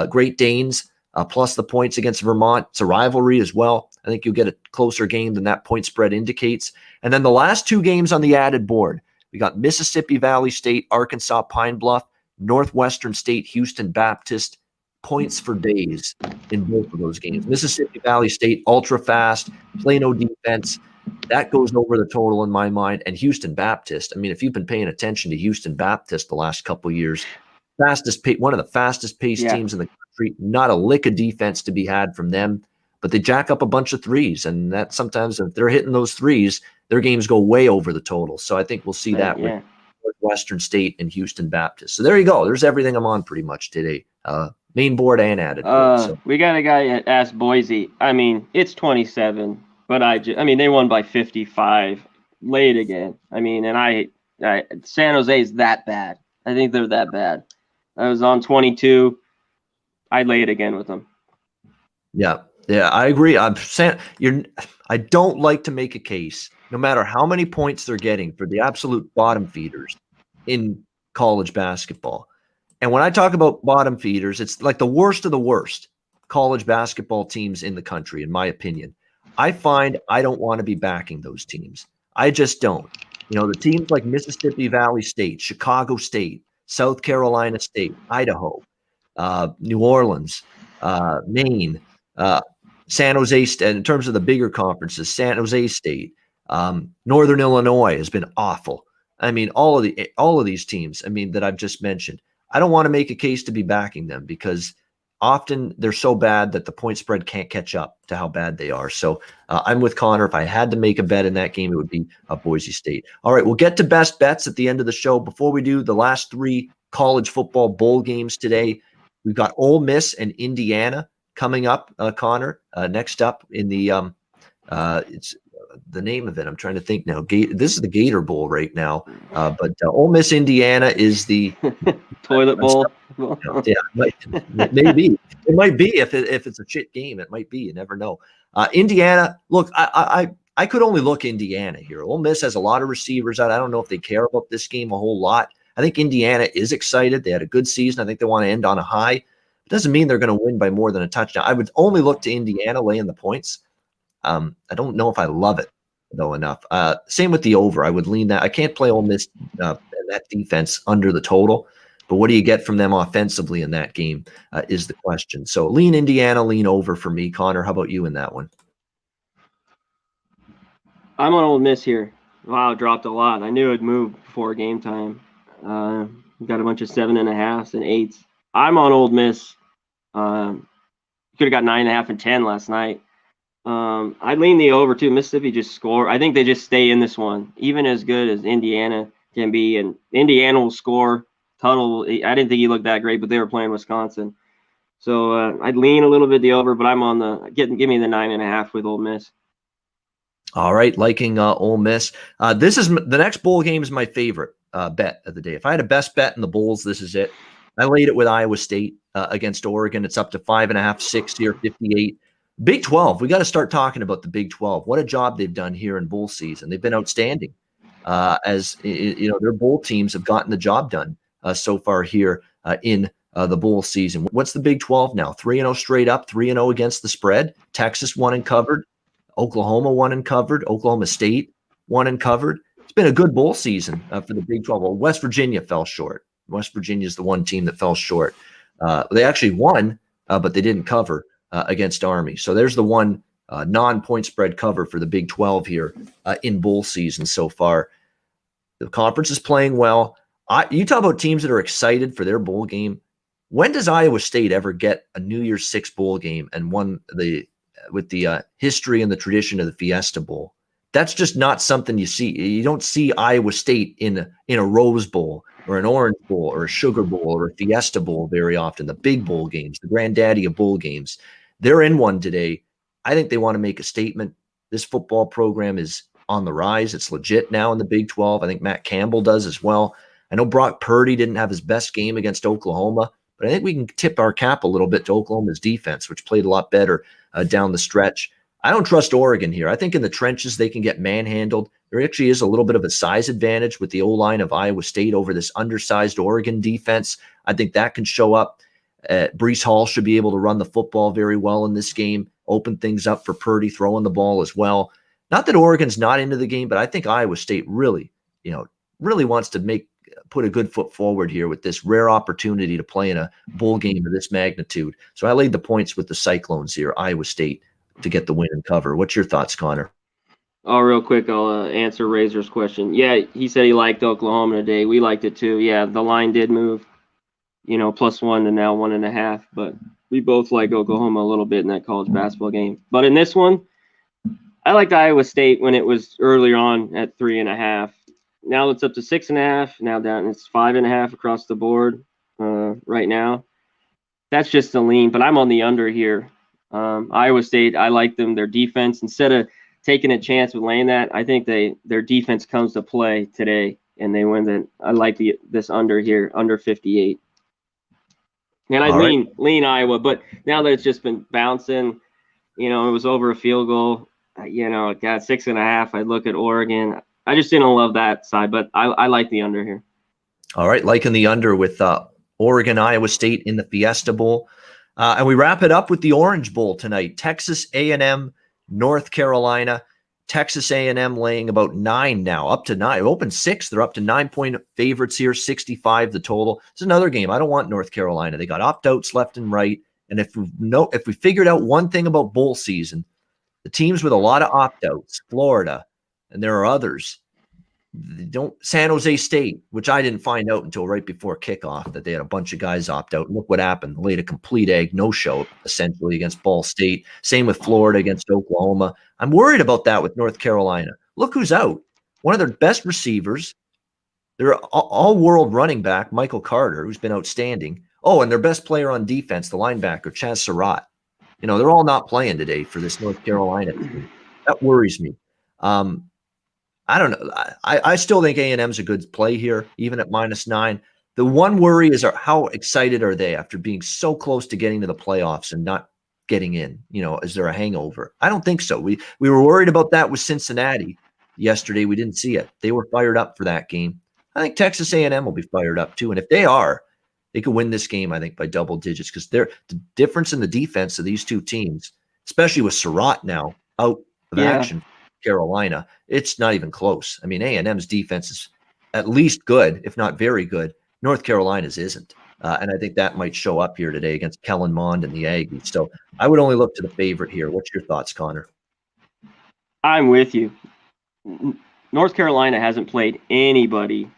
Great Danes, plus the points against Vermont. It's a rivalry as well. I think you'll get a closer game than that point spread indicates. And then the last 2 games on the added board, we got Mississippi Valley State, Arkansas Pine Bluff, Northwestern State, Houston Baptist. points for days in both of those games. Mississippi Valley State, ultra fast, play no defense. That goes over the total in my mind. And Houston Baptist, I mean, if you've been paying attention to Houston Baptist the last couple of years, one of the fastest paced teams in the country, not a lick of defense to be had from them, but they jack up a bunch of threes. And that sometimes if they're hitting those threes, their games go way over the total. So I think we'll see that with Northwestern State and Houston Baptist. So there you go. There's everything I'm on pretty much today. Main board and added. We got a guy at Ask Boise. I mean, it's 27, but I mean, they won by 55 late again. I mean, and San Jose is that bad. I think they're that bad. I was on 22. I'd lay it again with them. Yeah, I agree. I don't like to make a case, no matter how many points they're getting, for the absolute bottom feeders in college basketball. And when I talk about bottom feeders, it's like the worst of the worst college basketball teams in the country, in my opinion. I find I don't want to be backing those teams. I just don't. You know, the teams like Mississippi Valley State, Chicago State, South Carolina State, Idaho, New Orleans, Maine, San Jose State. In terms of the bigger conferences, San Jose State, Northern Illinois has been awful. I mean, all of these teams, I mean, that I've just mentioned, I don't want to make a case to be backing them because often they're so bad that the point spread can't catch up to how bad they are. So I'm with Connor. If I had to make a bet in that game, it would be Boise State. All right, we'll get to best bets at the end of the show. Before we do, the last 3 college football bowl games today, we've got Ole Miss and Indiana coming up, Connor. Next up in the it's the name of it. I'm trying to think now. This is the Gator Bowl right now, but Ole Miss Indiana is the toilet bowl. Yeah, maybe it might be if it's a shit game. It might be. You never know. Indiana. Look, I could only look Indiana here. Ole Miss has a lot of receivers out. I don't know if they care about this game a whole lot. I think Indiana is excited. They had a good season. I think they want to end on a high. It doesn't mean they're going to win by more than a touchdown. I would only look to Indiana laying the points. I don't know if I love it though enough. Same with the over. I would lean that. I can't play Ole Miss and that defense under the total. But what do you get from them offensively in that game is the question. So lean Indiana, lean over for me. Connor, how about you in that one? I'm on Ole Miss here. Wow, dropped a lot. I knew it'd move before game time. Got a bunch of 7.5s and 8s. I'm on Ole Miss. Could have got 9.5 and 10 last night. I'd lean the over too. Mississippi just score. I think they just stay in this one, even as good as Indiana can be. And Indiana will score. Tuttle, I didn't think he looked that great, but they were playing Wisconsin. So I'd lean a little bit the over, but I'm on give me the 9.5 with Ole Miss. All right, liking Ole Miss. This is the next bowl game is my favorite bet of the day. If I had a best bet in the bowls, this is it. I laid it with Iowa State against Oregon. It's up to 5.5, 6 here, 58. Big 12. We got to start talking about the Big 12. What a job they've done here in bowl season. They've been outstanding. As you know, their bowl teams have gotten the job done so far here in the bowl season. What's the Big 12 now? 3-0 straight up, 3-0 against the spread. Texas won and covered. Oklahoma won and covered. Oklahoma State won and covered. It's been a good bowl season for the Big 12. Well, West Virginia fell short. West Virginia is the one team that fell short. They actually won, but they didn't cover against Army. So there's the one non-point spread cover for the Big 12 here in bowl season so far. The conference is playing well. You talk about teams that are excited for their bowl game. When does Iowa State ever get a New Year's Six bowl game and won with the history and the tradition of the Fiesta Bowl? That's just not something you see. You don't see Iowa State in a Rose Bowl or an Orange Bowl or a Sugar Bowl or a Fiesta Bowl very often. The big bowl games, the granddaddy of bowl games. They're in one today. I think they want to make a statement. This football program is on the rise. It's legit now in the Big 12. I think Matt Campbell does as well. I know Brock Purdy didn't have his best game against Oklahoma, but I think we can tip our cap a little bit to Oklahoma's defense, which played a lot better down the stretch. I don't trust Oregon here. I think in the trenches they can get manhandled. There actually is a little bit of a size advantage with the O-line of Iowa State over this undersized Oregon defense. I think that can show up. Breece Hall should be able to run the football very well in this game, open things up for Purdy throwing the ball as well. Not that Oregon's not into the game, but I think Iowa State really wants to put a good foot forward here with this rare opportunity to play in a bowl game of this magnitude. So I laid the points with the Cyclones here, Iowa State, to get the win and cover. What's your thoughts, Connor? Oh, real quick, I'll answer Razor's question. Yeah, he said he liked Oklahoma today. We liked it too. Yeah, the line did move, +1 to now 1.5. But we both like Oklahoma a little bit in that college basketball game. But in this one, I liked Iowa State when it was earlier on at 3.5. Now it's up to 6.5. Now down it's 5.5 across the board right now. That's just a lean, but I'm on the under here. Iowa State, I like them. Their defense, instead of taking a chance with laying that, I think their defense comes to play today and they win. That I like this under here, under 58. And I lean Iowa, but now that it's just been bouncing, it was over a field goal. It got 6.5. I'd look at Oregon. I just didn't love that side, but I like the under here. All right, liking the under with Oregon, Iowa State in the Fiesta Bowl. And we wrap it up with the Orange Bowl tonight. Texas A&M, North Carolina. Texas A&M laying about 9 now, up to 9. It opened 6. They're up to 9-point favorites here, 65 the total. It's another game. I don't want North Carolina. They got opt-outs left and right. And if we figured out one thing about bowl season, the teams with a lot of opt-outs, Florida, and there are others, San Jose State, which I didn't find out until right before kickoff that they had a bunch of guys opt out. And look what happened. They laid a complete egg, no show, essentially, against Ball State. Same with Florida against Oklahoma. I'm worried about that with North Carolina. Look who's out. One of their best receivers, their all-world running back, Michael Carter, who's been outstanding. Oh, and their best player on defense, the linebacker, Chaz Surratt. They're all not playing today for this North Carolina team. That worries me. I don't know. I still think A&M's a good play here, even at -9. The one worry is how excited are they after being so close to getting to the playoffs and not getting in? Is there a hangover? I don't think so. We were worried about that with Cincinnati yesterday. We didn't see it. They were fired up for that game. I think Texas A&M will be fired up too. And if they are, they could win this game, I think, by double digits because the difference in the defense of these two teams, especially with Surratt now out of action, Carolina, it's not even close. I mean, A&M's defense is at least good, if not very good. North Carolina's isn't. And I think that might show up here today against Kellen Mond and the Aggies. So I would only look to the favorite here. What's your thoughts, Connor? I'm with you. North Carolina hasn't played anybody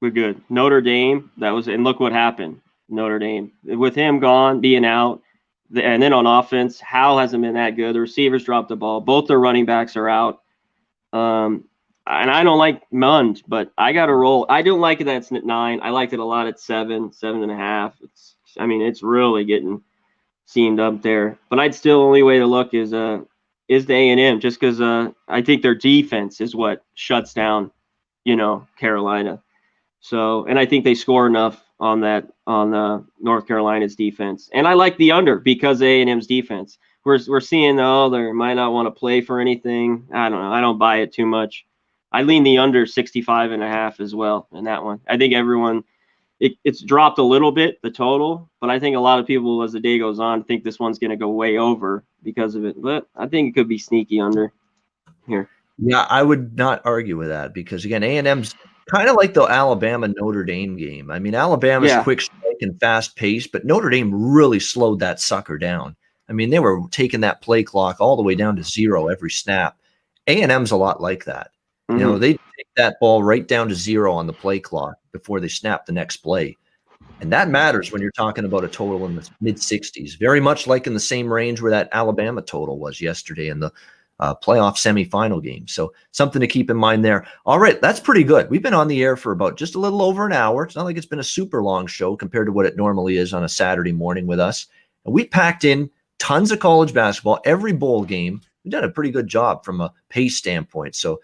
good. Notre Dame, and look what happened. Notre Dame, with him gone, being out, and then on offense, Howell hasn't been that good. The receivers dropped the ball. Both their running backs are out. And I don't like Mund, but I got to roll. I don't like it that it's at 9. I liked it a lot at 7, 7.5. It's really getting seamed up there. But I'd still, only way to look is the A&M, just because I think their defense is what shuts down, Carolina. So, and I think they score enough on North Carolina's defense. And I like the under because of A&M's defense. We're seeing, they might not want to play for anything. I don't know. I don't buy it too much. I lean the under 65.5 as well in that one. I think it's dropped a little bit, the total, but I think a lot of people, as the day goes on, think this one's going to go way over because of it. But I think it could be sneaky under here. Yeah, I would not argue with that because, again, A&M's kind of like the Alabama-Notre Dame game. I mean, Alabama's quick strike and fast pace, but Notre Dame really slowed that sucker down. I mean, they were taking that play clock all the way down to 0 every snap. A&M's a lot like that. Mm-hmm. They take that ball right down to 0 on the play clock before they snap the next play. And that matters when you're talking about a total in the mid-60s, very much like in the same range where that Alabama total was yesterday in the playoff semifinal game. So something to keep in mind there. All right, that's pretty good. We've been on the air for about just a little over an hour. It's not like it's been a super long show compared to what it normally is on a Saturday morning with us. And we packed in tons of college basketball, every bowl game. We've done a pretty good job from a pace standpoint. So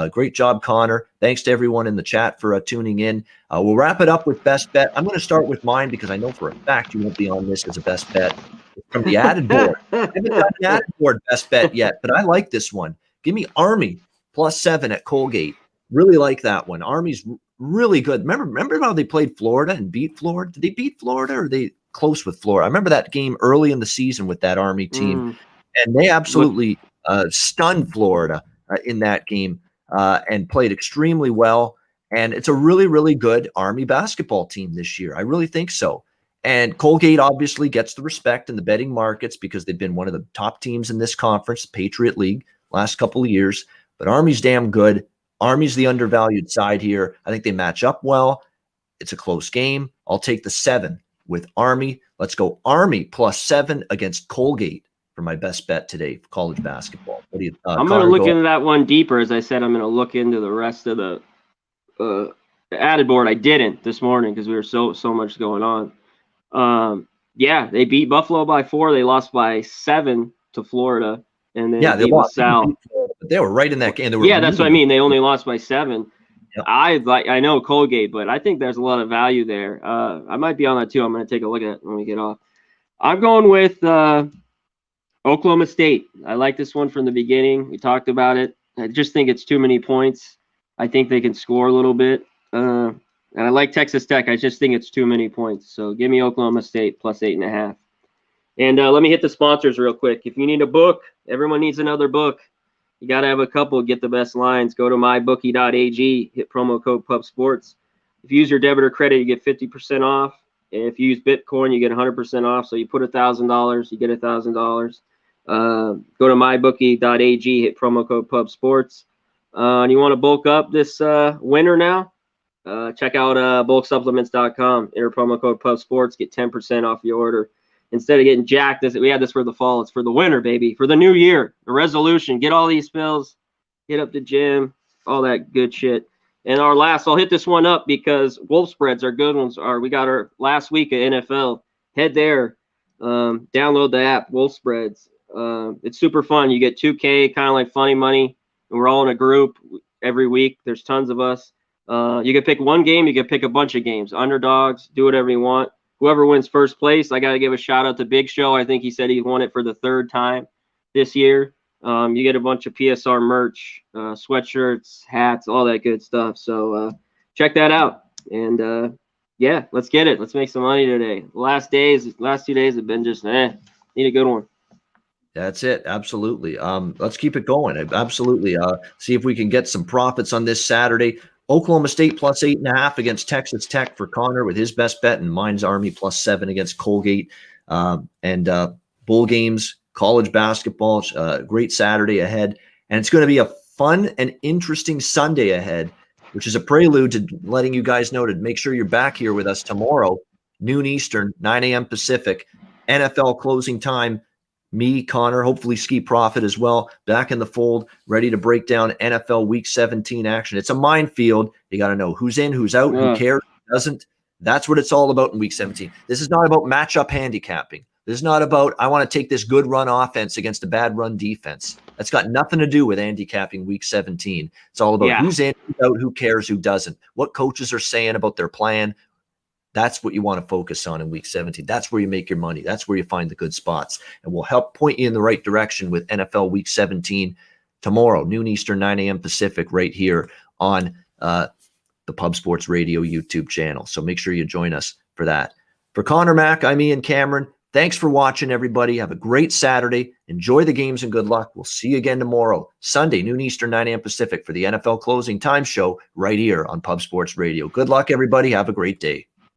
great job, Connor. Thanks to everyone in the chat for tuning in. We'll wrap it up with best bet. I'm going to start with mine because I know for a fact you won't be on this as a best bet. It's from the added board. I haven't done the added board best bet yet, but I like this one. Give me Army +7 at Colgate. Really like that one. Army's really good. Remember how they played Florida and beat Florida? Did they beat Florida or are they close with Florida? I remember that game early in the season with that Army team, and they absolutely stunned Florida in that game and played extremely well. And it's a really, really good Army basketball team this year. I really think so. And Colgate obviously gets the respect in the betting markets because they've been one of the top teams in this conference, Patriot League, last couple of years. But Army's damn good. Army's the undervalued side here. I think they match up well. It's a close game. I'll take the 7 with Army. Let's go Army plus 7 against Colgate for my best bet today for college basketball. What do you? I'm going to look into that one deeper. As I said, I'm going to look into the rest of the added board. I didn't this morning because we were so much going on. Yeah, they beat Buffalo by 4. They lost by 7 to Florida, and then they lost. South. They were right in that game. That's what I mean. They only lost by 7. Yep. I know Colgate, but I think there's a lot of value there. I might be on that too. I'm going to take a look at it when we get off. I'm going with Oklahoma State. I like this one from the beginning. We talked about it. I just think it's too many points. I think they can score a little bit. And I like Texas Tech. I just think it's too many points. So give me Oklahoma State plus 8.5. And let me hit the sponsors real quick. If you need a book, everyone needs another book. You got to have a couple, get the best lines. Go to mybookie.ag, hit promo code PubSports. If you use your debit or credit, you get 50% off. And if you use Bitcoin, you get 100% off. So you put $1,000, you get $1,000. Go to mybookie.ag, hit promo code PubSports. And you want to bulk up this winter now? Check out bulksupplements.com. Enter promo code PubSports, get 10% off your order. Instead of getting jacked, we had this for the fall. It's for the winter, baby. For the new year, the resolution. Get all these pills, get up the gym, all that good shit. And our last, I'll hit this one up because Wolf Spreads are good ones. We got our last week of NFL. Head there, download the app, Wolf Spreads. It's super fun. You get 2K, kind of like funny money. And we're all in a group every week. There's tons of us. You can pick one game. You can pick a bunch of games. Underdogs, do whatever you want. Whoever wins first place, I got to give a shout out to Big Show. I think he said he won it for the 3rd time this year. You get a bunch of PSR merch, sweatshirts, hats, all that good stuff. So check that out. And yeah, let's get it. Let's make some money today. Last 2 days have been just need a good one. That's it. Absolutely. Let's keep it going. Absolutely. See if we can get some profits on this Saturday. Oklahoma State plus 8.5 against Texas Tech for Connor with his best bet, and mine's Army plus 7 against Colgate. And bowl games, college basketball, great Saturday ahead. And it's going to be a fun and interesting Sunday ahead, which is a prelude to letting you guys know to make sure you're back here with us tomorrow, noon Eastern, 9 a.m. Pacific, NFL closing time. Me, Connor, hopefully Ski Profit as well, back in the fold, ready to break down NFL Week 17 action. It's a minefield. You got to know who's in, who's out, who cares, who doesn't. That's what it's all about in Week 17. This is not about matchup handicapping. This is not about, I want to take this good run offense against a bad run defense. That's got nothing to do with handicapping Week 17. It's all about who's in, who's out, who cares, who doesn't, what coaches are saying about their plan. That's what you want to focus on in Week 17. That's where you make your money. That's where you find the good spots. And we'll help point you in the right direction with NFL Week 17 tomorrow, noon Eastern, 9 a.m. Pacific, right here on the Pub Sports Radio YouTube channel. So make sure you join us for that. For Connor Mack, I'm Ian Cameron. Thanks for watching, everybody. Have a great Saturday. Enjoy the games and good luck. We'll see you again tomorrow, Sunday, noon Eastern, 9 a.m. Pacific, for the NFL Closing Time Show right here on Pub Sports Radio. Good luck, everybody. Have a great day.